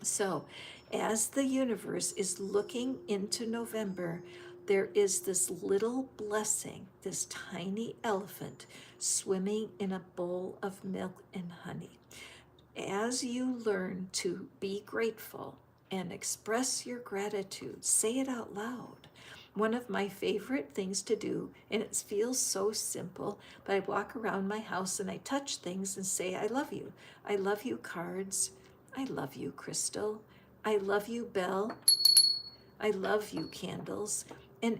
So, as the universe is looking into November, there is this little blessing, this tiny elephant swimming in a bowl of milk and honey. As you learn to be grateful and express your gratitude, say it out loud. One of my favorite things to do, and it feels so simple, but I walk around my house and I touch things and say, I love you. I love you, cards. I love you, crystal. I love you, bell. I love you, candles. And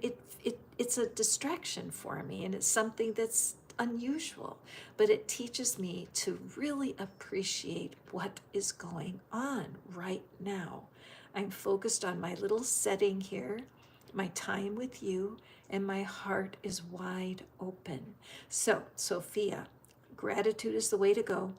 it's a distraction for me, and it's something that's unusual, but it teaches me to really appreciate what is going on right now. I'm focused on my little setting here, my time with you, and my heart is wide open. So, Sophia, gratitude is the way to go.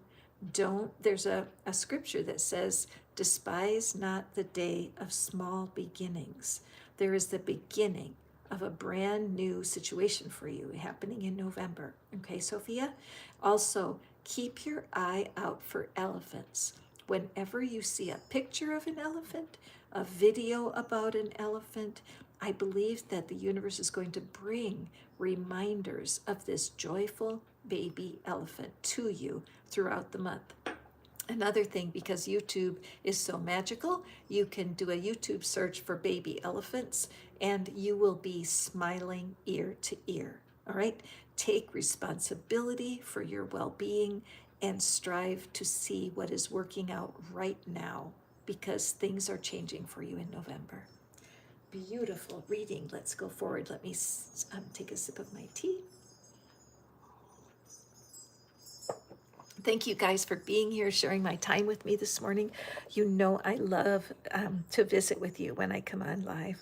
There's a scripture that says, despise not the day of small beginnings. There is the beginning of a brand new situation for you happening in November. Okay, Sophia? Also, keep your eye out for elephants. Whenever you see a picture of an elephant, a video about an elephant, I believe that the universe is going to bring reminders of this joyful baby elephant to you throughout the month. Another thing, because YouTube is so magical, you can do a YouTube search for baby elephants and you will be smiling ear to ear. All right? Take responsibility for your well being and strive to see what is working out right now, because things are changing for you in November. Beautiful reading. Let's go forward. Let me take a sip of my tea. Thank you guys for being here, sharing my time with me this morning. You know I love to visit with you when I come on live.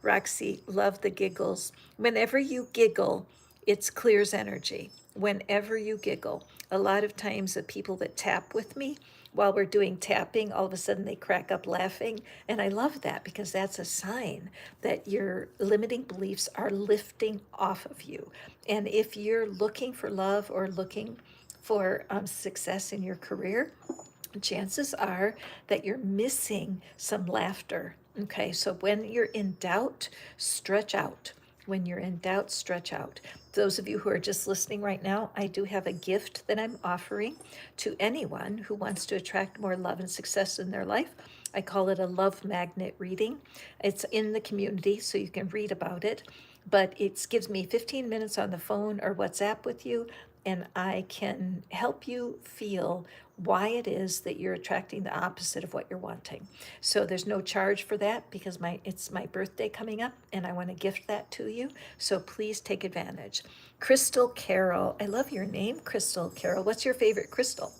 Roxy, love the giggles. Whenever you giggle, it clears energy. Whenever you giggle, a lot of times the people that tap with me, while we're doing tapping, all of a sudden they crack up laughing. And I love that, because that's a sign that your limiting beliefs are lifting off of you. And if you're looking for love or looking for success in your career, chances are that you're missing some laughter. Okay, so when you're in doubt, stretch out. When you're in doubt, stretch out. Those of you who are just listening right now, I do have a gift that I'm offering to anyone who wants to attract more love and success in their life. I call it a love magnet reading. It's in the community, so you can read about it. But it gives me 15 minutes on the phone or WhatsApp with you, and I can help you feel why it is that you're attracting the opposite of what you're wanting. So there's no charge for that, because it's my birthday coming up and I want to gift that to you. So please take advantage. Crystal Carol, I love your name, Crystal Carol. What's your favorite crystal?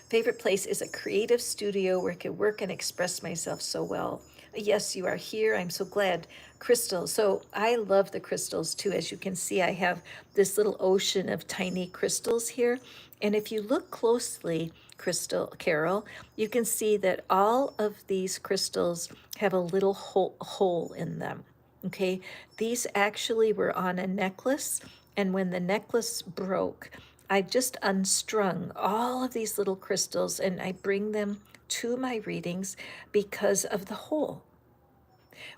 Favorite place is a creative studio where I can work and express myself so well. Yes, you are here. I'm so glad. Crystal. So I love the crystals too. As you can see, I have this little ocean of tiny crystals here. And if you look closely, Crystal Carol, you can see that all of these crystals have a little hole in them. Okay, these actually were on a necklace, and when the necklace broke, I just unstrung all of these little crystals and I bring them to my readings because of the hole.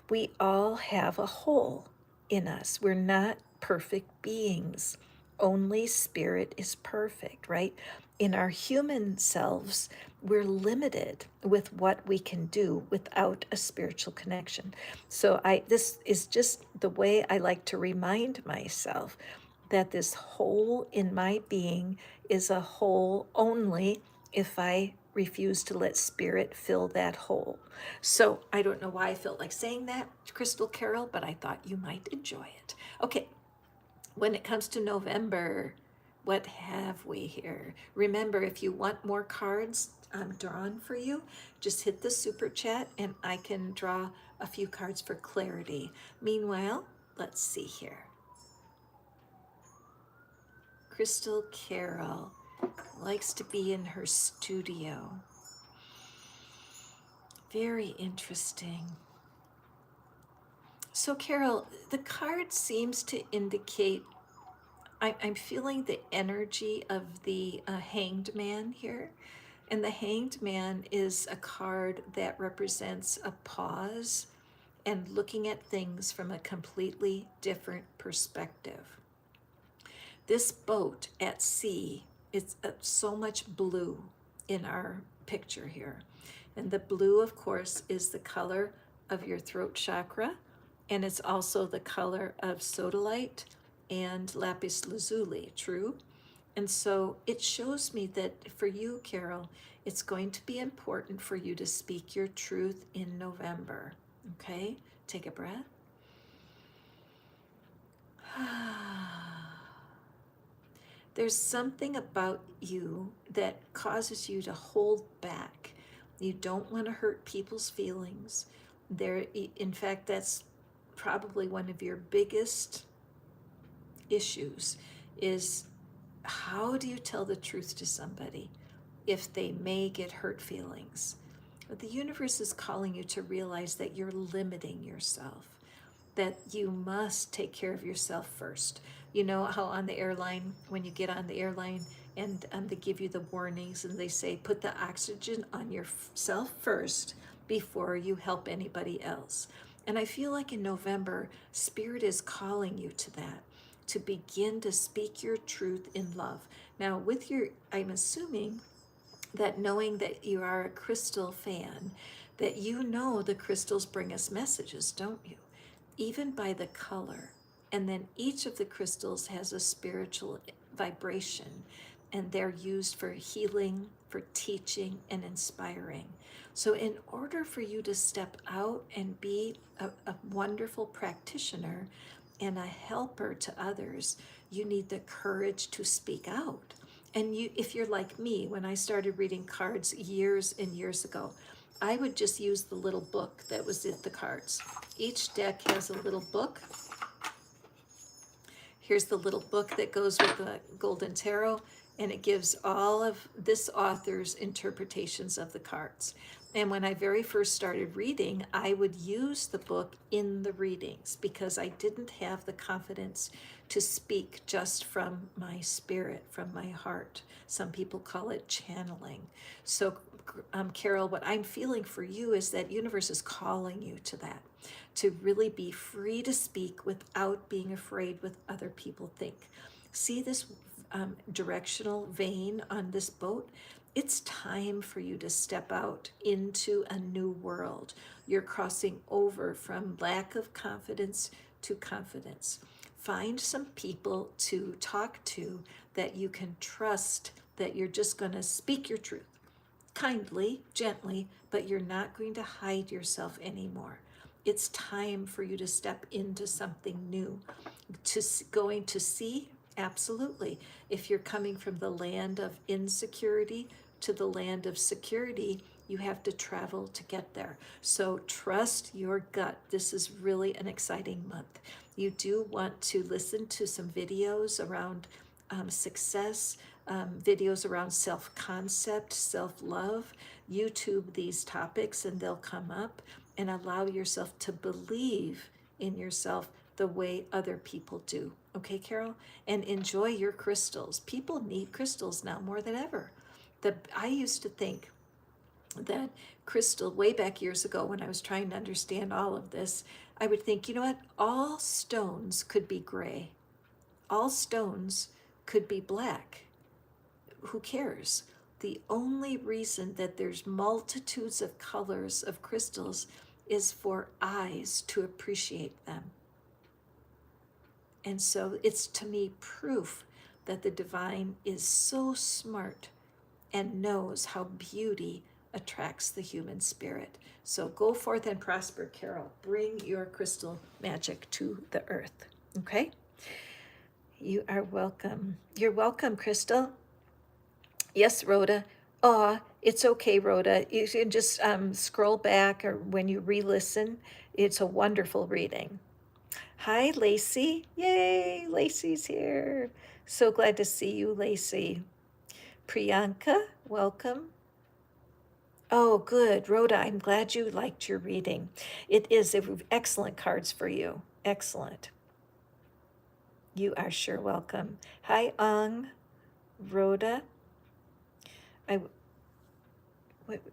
We all have a hole in us. We're not perfect beings. Only spirit is perfect, right? In our human selves, we're limited with what we can do without a spiritual connection. So this is just the way I like to remind myself that this hole in my being is a hole only if I refuse to let spirit fill that hole. So I don't know why I felt like saying that, Crystal Carol, but I thought you might enjoy it. Okay, when it comes to November, what have we here? Remember, if you want more cards drawn for you, just hit the super chat and I can draw a few cards for clarity. Meanwhile, let's see here. Crystal Carol likes to be in her studio. Very interesting. So Carol, the card seems to indicate, I'm feeling the energy of the Hanged Man here. And the Hanged Man is a card that represents a pause and looking at things from a completely different perspective. This boat at sea, it's so much blue in our picture here. And the blue, of course, is the color of your throat chakra, and it's also the color of sodalite and lapis lazuli, true? And so it shows me that for you, Carol, it's going to be important for you to speak your truth in November. Okay? Take a breath. There's something about you that causes you to hold back. You don't want to hurt people's feelings. In fact, that's probably one of your biggest issues, is how do you tell the truth to somebody if they may get hurt feelings? But the universe is calling you to realize that you're limiting yourself, that you must take care of yourself first. You know how on the airline, when you get on the airline, and they give you the warnings, and they say put the oxygen on yourself first before you help anybody else. And I feel like in November, Spirit is calling you to that, to begin to speak your truth in love. Now, with your, I'm assuming that knowing that you are a crystal fan, that you know the crystals bring us messages, don't you? Even by the color. And then each of the crystals has a spiritual vibration, and they're used for healing, for teaching, and inspiring. So, in order for you to step out and be a wonderful practitioner and a helper to others, you need the courage to speak out. And you, if you're like me, when I started reading cards years and years ago, I would just use the little book that was in the cards. Each deck has a little book. Here's the little book that goes with the Golden Tarot, and it gives all of this author's interpretations of the cards. And when I very first started reading, I would use the book in the readings because I didn't have the confidence to speak just from my spirit, from my heart. Some people call it channeling. So, Carol, what I'm feeling for you is that universe is calling you to that, to really be free to speak without being afraid what other people think. See this directional vein on this boat? It's time for you to step out into a new world. You're crossing over from lack of confidence to confidence. Find some people to talk to that you can trust, that you're just going to speak your truth kindly, gently, but you're not going to hide yourself anymore. It's time for you to step into something new. Going to sea, absolutely. If you're coming from the land of insecurity to the land of security, you have to travel to get there. So trust your gut. This is really an exciting month. You do want to listen to some videos around success, videos around self-concept, self-love. YouTube these topics and they'll come up, and allow yourself to believe in yourself the way other people do. Okay, Carol? And enjoy your crystals. People need crystals now more than ever. I used to think that crystal, way back years ago when I was trying to understand all of this, I would think, you know what? All stones could be gray. All stones could be black. Who cares? The only reason that there's multitudes of colors of crystals is for eyes to appreciate them. And so it's, to me, proof that the divine is so smart and knows how beauty attracts the human spirit. So go forth and prosper, Carol. Bring your crystal magic to the earth. Okay? You are welcome. You're welcome, Crystal. Yes, Rhoda. Aw, it's okay, Rhoda. You can just scroll back, or when you re-listen, it's a wonderful reading. Hi, Lacey. Yay, Lacey's here. So glad to see you, Lacey. Priyanka, welcome. Oh, good. Rhoda, I'm glad you liked your reading. It is excellent cards for you. Excellent. You are sure welcome. Hi, Ang. Rhoda.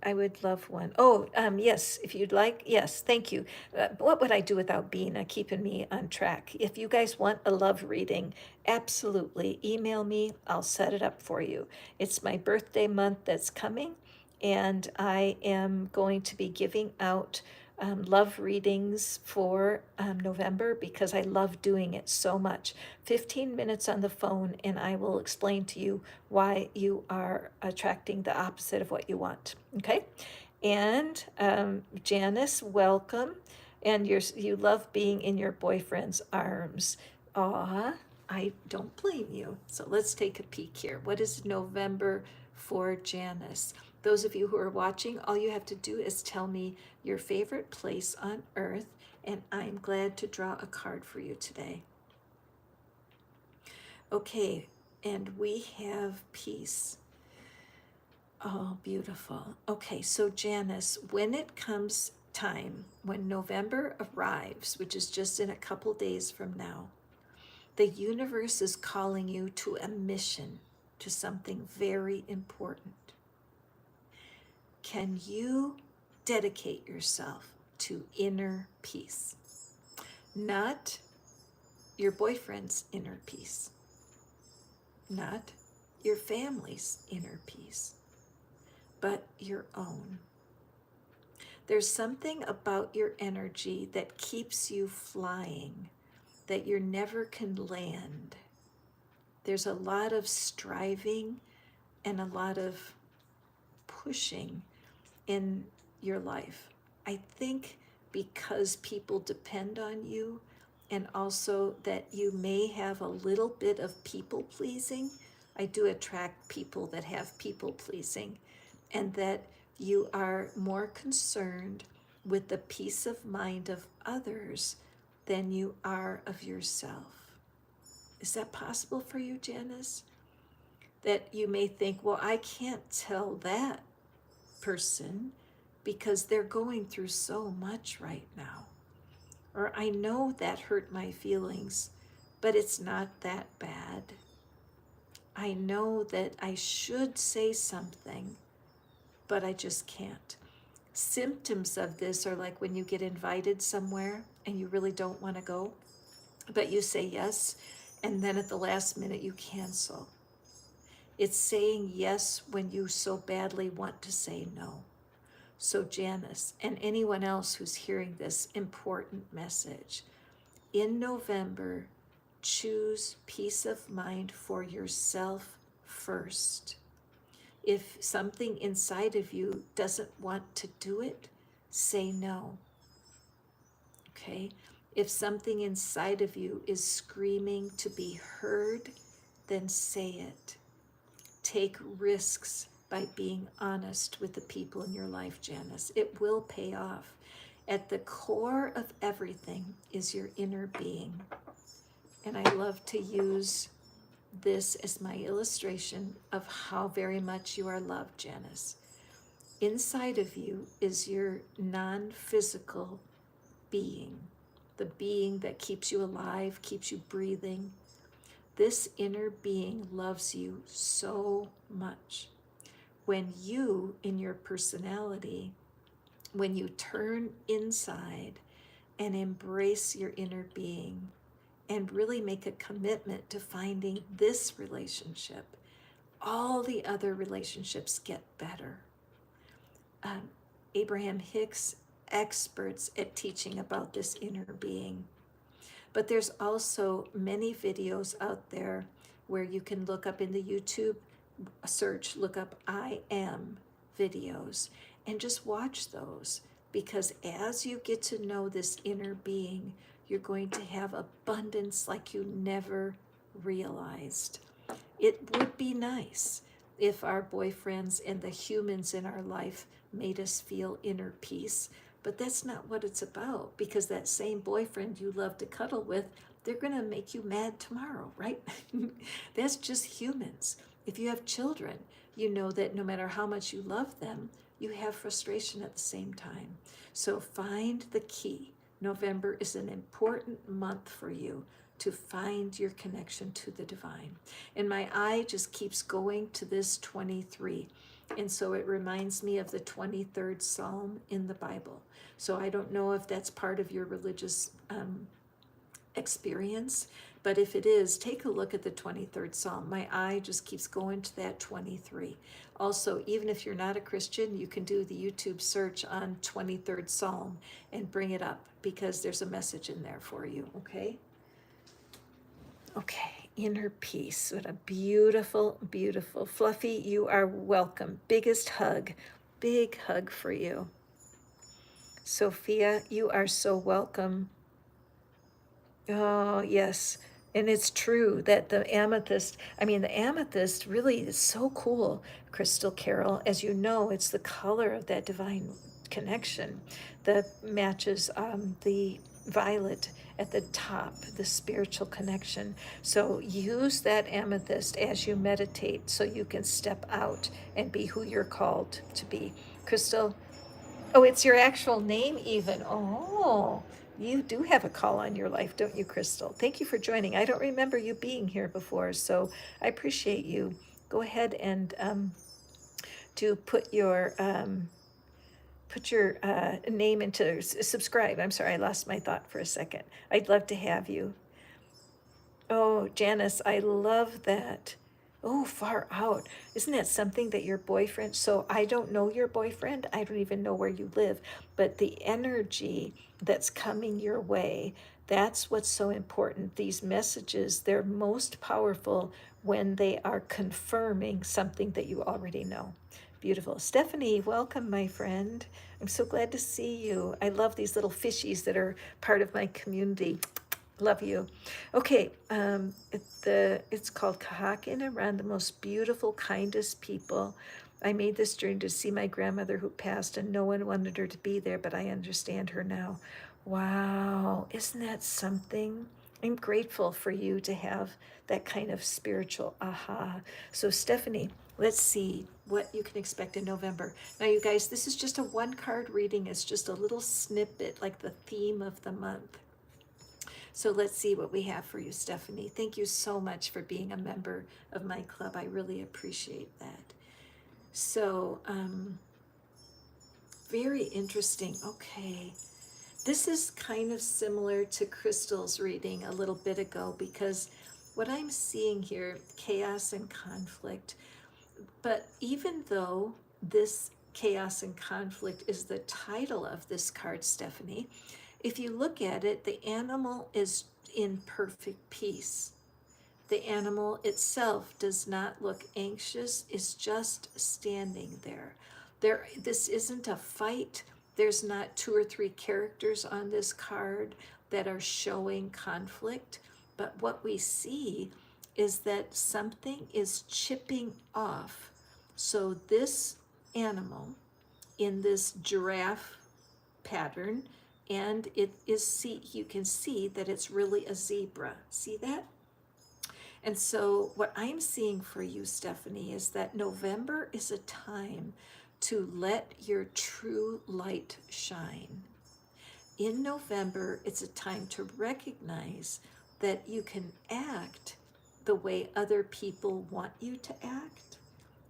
I would love one. Oh, yes, if you'd like. Yes, thank you. What would I do without Bina keeping me on track? If you guys want a love reading, absolutely email me. I'll set it up for you. It's my birthday month that's coming, and I am going to be giving out love readings for November because I love doing it so much. 15 minutes on the phone, and I will explain to you why you are attracting the opposite of what you want. Okay? And Janice, welcome. And you love being in your boyfriend's arms. Aw, I don't blame you. So let's take a peek here. What is November for Janice? Those of you who are watching, all you have to do is tell me your favorite place on earth, and I'm glad to draw a card for you today. Okay, and we have peace. Oh, beautiful. Okay, so Janice, when it comes time, when November arrives, which is just in a couple days from now, the universe is calling you to a mission. to something very important. Can you dedicate yourself to inner peace? Not your boyfriend's inner peace, not your family's inner peace, but your own. There's something about your energy that keeps you flying, that you never can land. There's a lot of striving and a lot of pushing in your life. I think because people depend on you, and also that you may have a little bit of people pleasing. I do attract people that have people pleasing, and that you are more concerned with the peace of mind of others than you are of yourself. Is that possible for you, Janice? That you may think, well, I can't tell that person because they're going through so much right now. Or I know that hurt my feelings, but it's not that bad. I know that I should say something, but I just can't. Symptoms of this are like when you get invited somewhere and you really don't want to go, but you say yes, and then at the last minute you cancel. It's saying yes when you so badly want to say no. So Janice, and anyone else who's hearing this important message, in November, choose peace of mind for yourself first. If something inside of you doesn't want to do it, say no. Okay? If something inside of you is screaming to be heard, then say it. Take risks by being honest with the people in your life, Janice. It will pay off. At the core of everything is your inner being. And I love to use this as my illustration of how very much you are loved, Janice. Inside of you is your non-physical being, the being that keeps you alive, keeps you breathing. This inner being loves you so much. When you, in your personality, when you turn inside and embrace your inner being and really make a commitment to finding this relationship, all the other relationships get better. Abraham Hicks, experts at teaching about this inner being. But there's also many videos out there where you can look up in the YouTube search, look up I am videos, and just watch those, because as you get to know this inner being, you're going to have abundance like you never realized. It would be nice if our boyfriends and the humans in our life made us feel inner peace, but that's not what it's about, because that same boyfriend you love to cuddle with, they're going to make you mad tomorrow, right? That's just humans. If you have children, you know that no matter how much you love them, you have frustration at the same time. So find the key. November is an important month for you to find your connection to the divine. And my eye just keeps going to this 23. And so it reminds me of the 23rd Psalm in the Bible. So I don't know if that's part of your religious experience, but if it is, take a look at the 23rd Psalm. My eye just keeps going to that 23. Also, even if you're not a Christian, you can do the YouTube search on 23rd Psalm and bring it up, because there's a message in there for you, okay? Okay, inner peace. What a beautiful, beautiful. Fluffy, you are welcome. Biggest hug. Big hug for you. Sophia, you are so welcome. Oh, yes. And it's true that the amethyst really is so cool, Crystal Carol. As you know, it's the color of that divine connection that matches the violet at the top, the spiritual connection. So use that amethyst as you meditate so you can step out and be who you're called to be. Crystal, oh, it's your actual name even. Oh, you do have a call on your life, don't you, Crystal? Thank you for joining. I don't remember you being here before, so I appreciate you go ahead and put your name into subscribe. I'm sorry, I lost my thought for a second. I'd love to have you. Oh, Janice, I love that. Oh, far out. Isn't that something that your boyfriend? So I don't know your boyfriend. I don't even know where you live, but the energy that's coming your way, that's what's so important. These messages, they're most powerful when they are confirming something that you already know. Beautiful. Stephanie, welcome, my friend. I'm so glad to see you. I love these little fishies that are part of my community. Love you. Okay, it's called Kahakin Around the Most Beautiful, Kindest People. I made this journey to see my grandmother who passed, and no one wanted her to be there, but I understand her now. Wow, isn't that something? I'm grateful for you to have that kind of spiritual aha. So, Stephanie, let's see what you can expect in November. Now, you guys, this is just a one card reading, it's just a little snippet, like the theme of the month. So let's see what we have for you, Stephanie. Thank you so much for being a member of my club. I really appreciate that. So, very interesting. Okay. This is kind of similar to Crystal's reading a little bit ago, because what I'm seeing here, chaos and conflict. But even though this chaos and conflict is the title of this card, Stephanie, if you look at it, the animal is in perfect peace. The animal itself does not look anxious, it's just standing there. This isn't a fight. There's not 2 or 3 characters on this card that are showing conflict, but what we see is that something is chipping off. So this animal in this giraffe pattern, and it is, you can see that it's really a zebra. See that? And so what I'm seeing for you, Stephanie, is that November is a time to let your true light shine. In November, it's a time to recognize that you can act the way other people want you to act,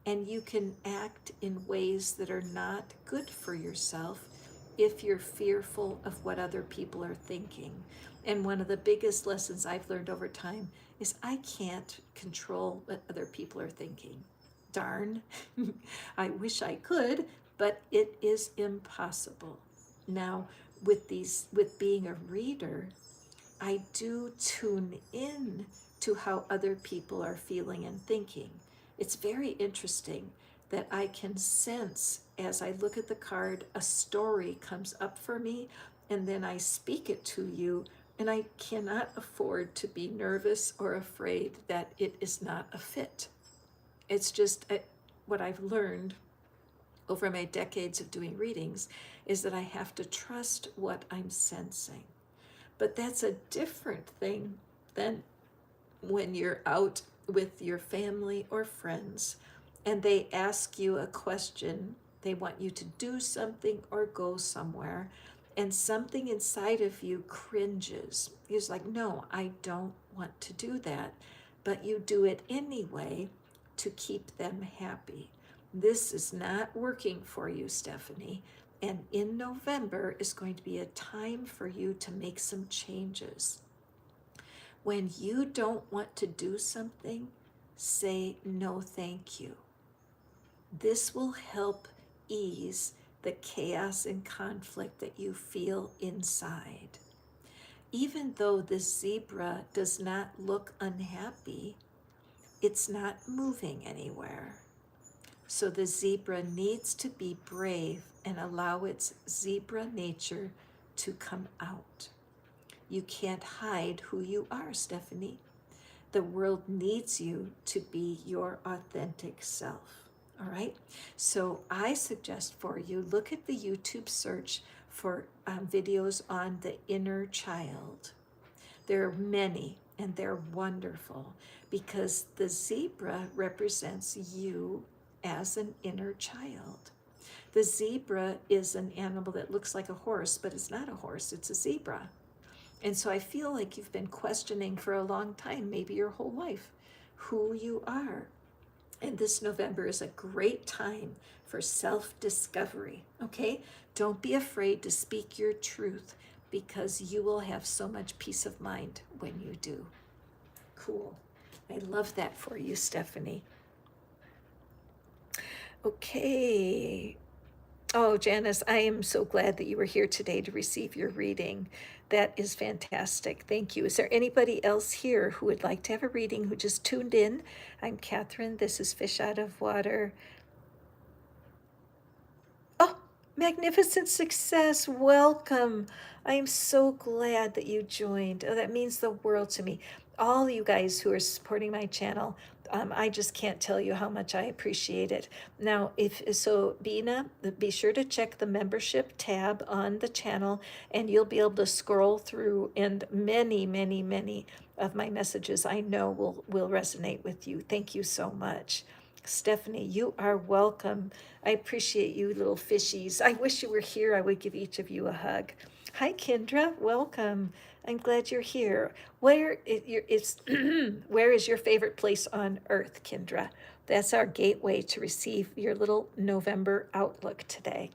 and you can act in ways that are not good for yourself if you're fearful of what other people are thinking. And one of the biggest lessons I've learned over time is I can't control what other people are thinking. Darn, I wish I could, but it is impossible. Now, with being a reader, I do tune in to how other people are feeling and thinking. It's very interesting that I can sense as I look at the card, a story comes up for me, and then I speak it to you, and I cannot afford to be nervous or afraid that it is not a fit. It's just what I've learned over my decades of doing readings is that I have to trust what I'm sensing. But that's a different thing than when you're out with your family or friends and they ask you a question, they want you to do something or go somewhere, and something inside of you cringes. It's like, no, I don't want to do that, but you do it anyway to keep them happy. This is not working for you, Stephanie, and in November is going to be a time for you to make some changes. When you don't want to do something, say no thank you. This will help ease the chaos and conflict that you feel inside. Even though the zebra does not look unhappy, it's not moving anywhere. So the zebra needs to be brave and allow its zebra nature to come out. You can't hide who you are, Stephanie. The world needs you to be your authentic self. All right? So I suggest for you, look at the YouTube search for videos on the inner child. There are many, and they're wonderful because the zebra represents you as an inner child. The zebra is an animal that looks like a horse, but it's not a horse, it's a zebra. And so I feel like you've been questioning for a long time, maybe your whole life, who you are. And this November is a great time for self-discovery, okay? Don't be afraid to speak your truth because you will have so much peace of mind when you do. Cool. I love that for you, Stephanie. Okay. Oh, Janice, I am so glad that you were here today to receive your reading. That is fantastic. Thank you. Is there anybody else here who would like to have a reading who just tuned in? I'm Catherine. This is Fish Out of Water. Oh, magnificent success. Welcome. I am so glad that you joined. Oh, that means the world to me. All you guys who are supporting my channel, I just can't tell you how much I appreciate it. Now, if so, Bina, be sure to check the membership tab on the channel, and you'll be able to scroll through, and many, many, many of my messages I know will resonate with you. Thank you so much. Stephanie, you are welcome. I appreciate you, little fishies. I wish you were here. I would give each of you a hug. Hi, Kendra. Welcome. I'm glad you're here. Where is your favorite place on earth, Kendra? That's our gateway to receive your little November outlook today.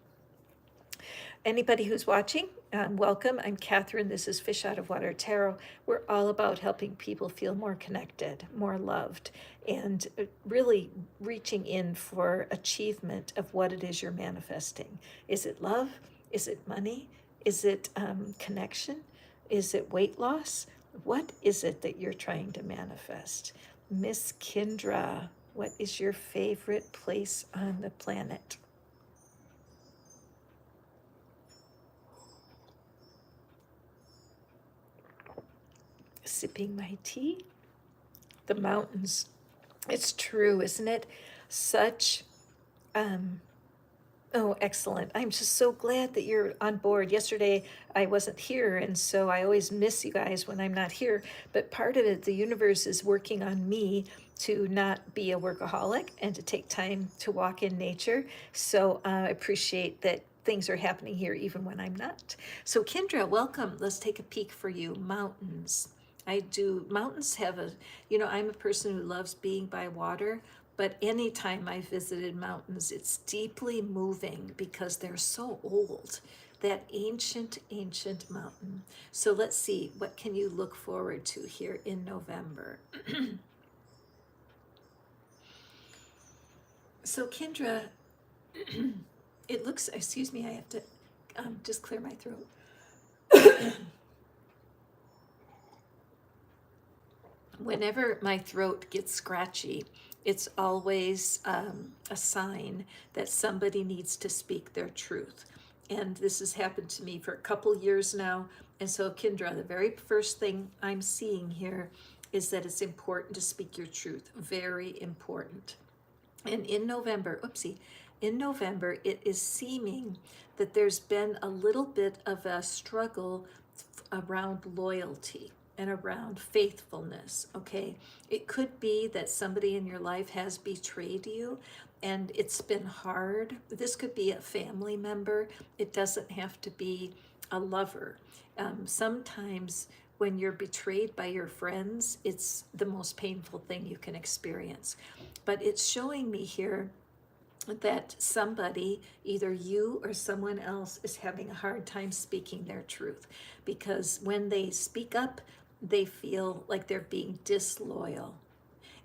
Anybody who's watching, welcome. I'm Catherine. This is Fish Out of Water Tarot. We're all about helping people feel more connected, more loved, and really reaching in for achievement of what it is you're manifesting. Is it love? Is it money? Is it connection? Is it weight loss? What is it that you're trying to manifest? Miss Kendra, what is your favorite place on the planet? Sipping my tea. The mountains. It's true, isn't it? Such, oh, excellent. I'm just so glad that you're on board. Yesterday, I wasn't here, and so I always miss you guys when I'm not here. But part of it, the universe is working on me to not be a workaholic and to take time to walk in nature. So I appreciate that things are happening here even when I'm not. So Kendra, welcome. Let's take a peek for you. Mountains. I do. Mountains have I'm a person who loves being by water, but anytime I visited mountains, it's deeply moving because they're so old. That ancient, ancient mountain. So let's see, what can you look forward to here in November? So Kendra, it looks, excuse me, I have to just clear my throat. Whenever my throat gets scratchy, it's always a sign that somebody needs to speak their truth. And this has happened to me for a couple years now. And so, Kendra, the very first thing I'm seeing here is that it's important to speak your truth. Very important. And in November, it is seeming that there's been a little bit of a struggle around loyalty and around faithfulness, okay? It could be that somebody in your life has betrayed you and it's been hard. This could be a family member. It doesn't have to be a lover. Sometimes when you're betrayed by your friends, it's the most painful thing you can experience. But it's showing me here that somebody, either you or someone else, is having a hard time speaking their truth, because when they speak up, they feel like they're being disloyal.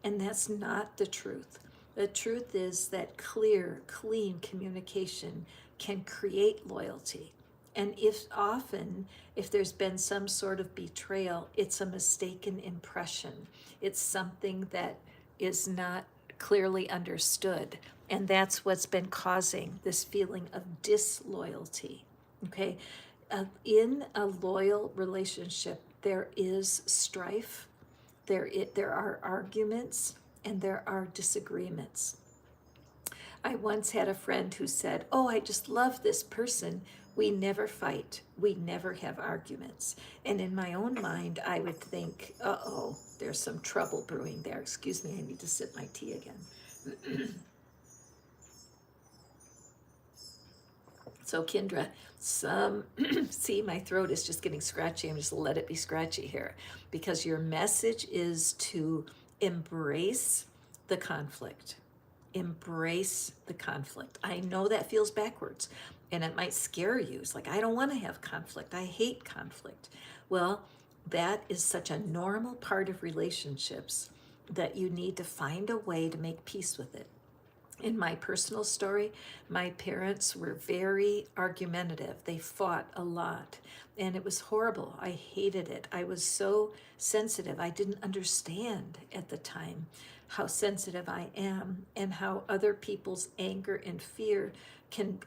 And that's not the truth. The truth is that clear, clean communication can create loyalty. And if there's been some sort of betrayal, it's a mistaken impression. It's something that is not clearly understood. And that's what's been causing this feeling of disloyalty. Okay? In a loyal relationship, there is strife, there are arguments, and there are disagreements. I once had a friend who said, "Oh, I just love this person. We never fight. We never have arguments." And in my own mind, I would think, uh-oh, there's some trouble brewing there. Excuse me, I need to sip my tea again. So Kendra, see, my throat is just getting scratchy. I'm just let it be scratchy here, because your message is to embrace the conflict. embrace the conflict. I know that feels backwards and it might scare you. It's like, I don't want to have conflict. I hate conflict. Well, that is such a normal part of relationships that you need to find a way to make peace with it. In my personal story, my parents were very argumentative. They fought a lot, and it was horrible. I hated it. I was so sensitive. I didn't understand at the time how sensitive I am and how other people's anger and fear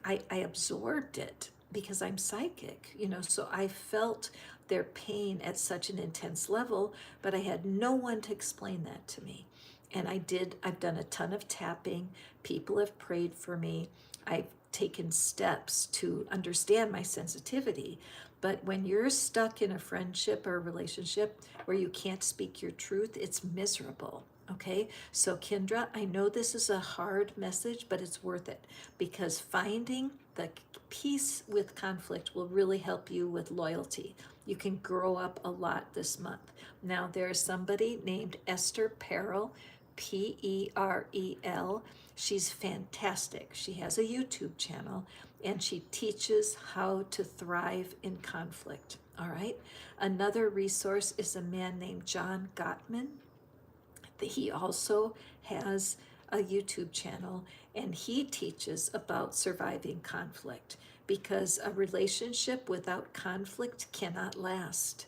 I absorbed it because I'm psychic, so I felt their pain at such an intense level, but I had no one to explain that to me. And I've done a ton of tapping. People have prayed for me. I've taken steps to understand my sensitivity. But when you're stuck in a friendship or a relationship where you can't speak your truth, it's miserable. Okay, so Kendra, I know this is a hard message, but it's worth it because finding the peace with conflict will really help you with loyalty. You can grow up a lot this month. Now, there's somebody named Esther Perel, Perel. She's fantastic. She has a YouTube channel and she teaches how to thrive in conflict. All right. Another resource is a man named John Gottman. He also has a YouTube channel and he teaches about surviving conflict because a relationship without conflict cannot last.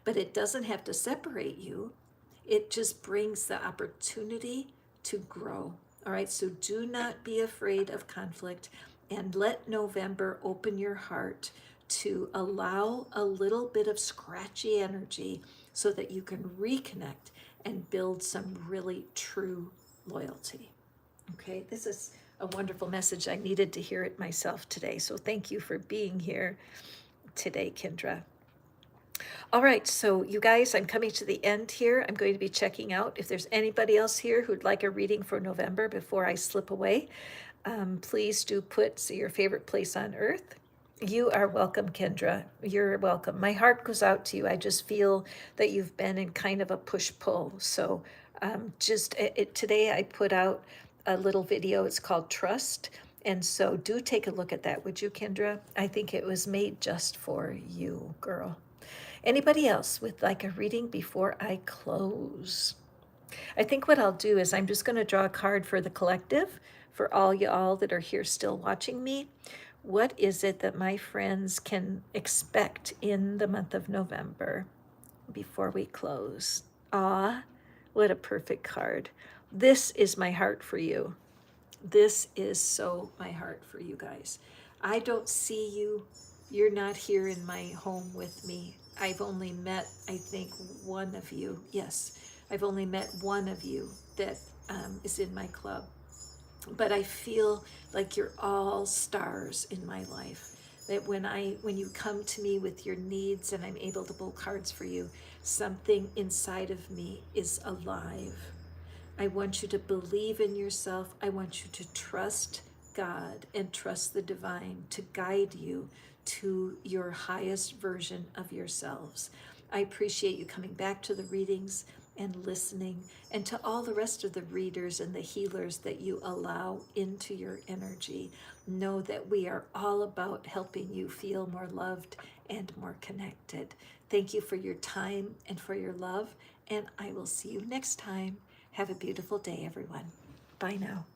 But it doesn't have to separate you. It just brings the opportunity to grow. All right, so do not be afraid of conflict and let November open your heart to allow a little bit of scratchy energy so that you can reconnect and build some really true loyalty. Okay, this is a wonderful message. I needed to hear it myself today. So thank you for being here today, Kendra. All right, so you guys, I'm coming to the end here. I'm going to be checking out if there's anybody else here who'd like a reading for November before I slip away. Please do put your favorite place on earth. You are welcome, Kendra. You're welcome. My heart goes out to you. I just feel that you've been in kind of a push-pull. So today I put out a little video. It's called Trust. And so do take a look at that, would you, Kendra? I think it was made just for you, girl. Anybody else with like a reading before I close? I think what I'll do is I'm just going to draw a card for the collective, for all y'all that are here still watching me. What is it that my friends can expect in the month of November before we close? Ah, what a perfect card. This is my heart for you. This is so my heart for you guys. I don't see you. You're not here in my home with me. I've only met, I think, one of you. Yes, I've only met one of you that is in my club. But I feel like you're all stars in my life. That when you come to me with your needs and I'm able to pull cards for you, something inside of me is alive. I want you to believe in yourself. I want you to trust God and trust the divine to guide you to your highest version of yourselves. I appreciate you coming back to the readings and listening, and to all the rest of the readers and the healers that you allow into your energy. Know that we are all about helping you feel more loved and more connected. Thank you for your time and for your love, and I will see you next time. Have a beautiful day, everyone. Bye now.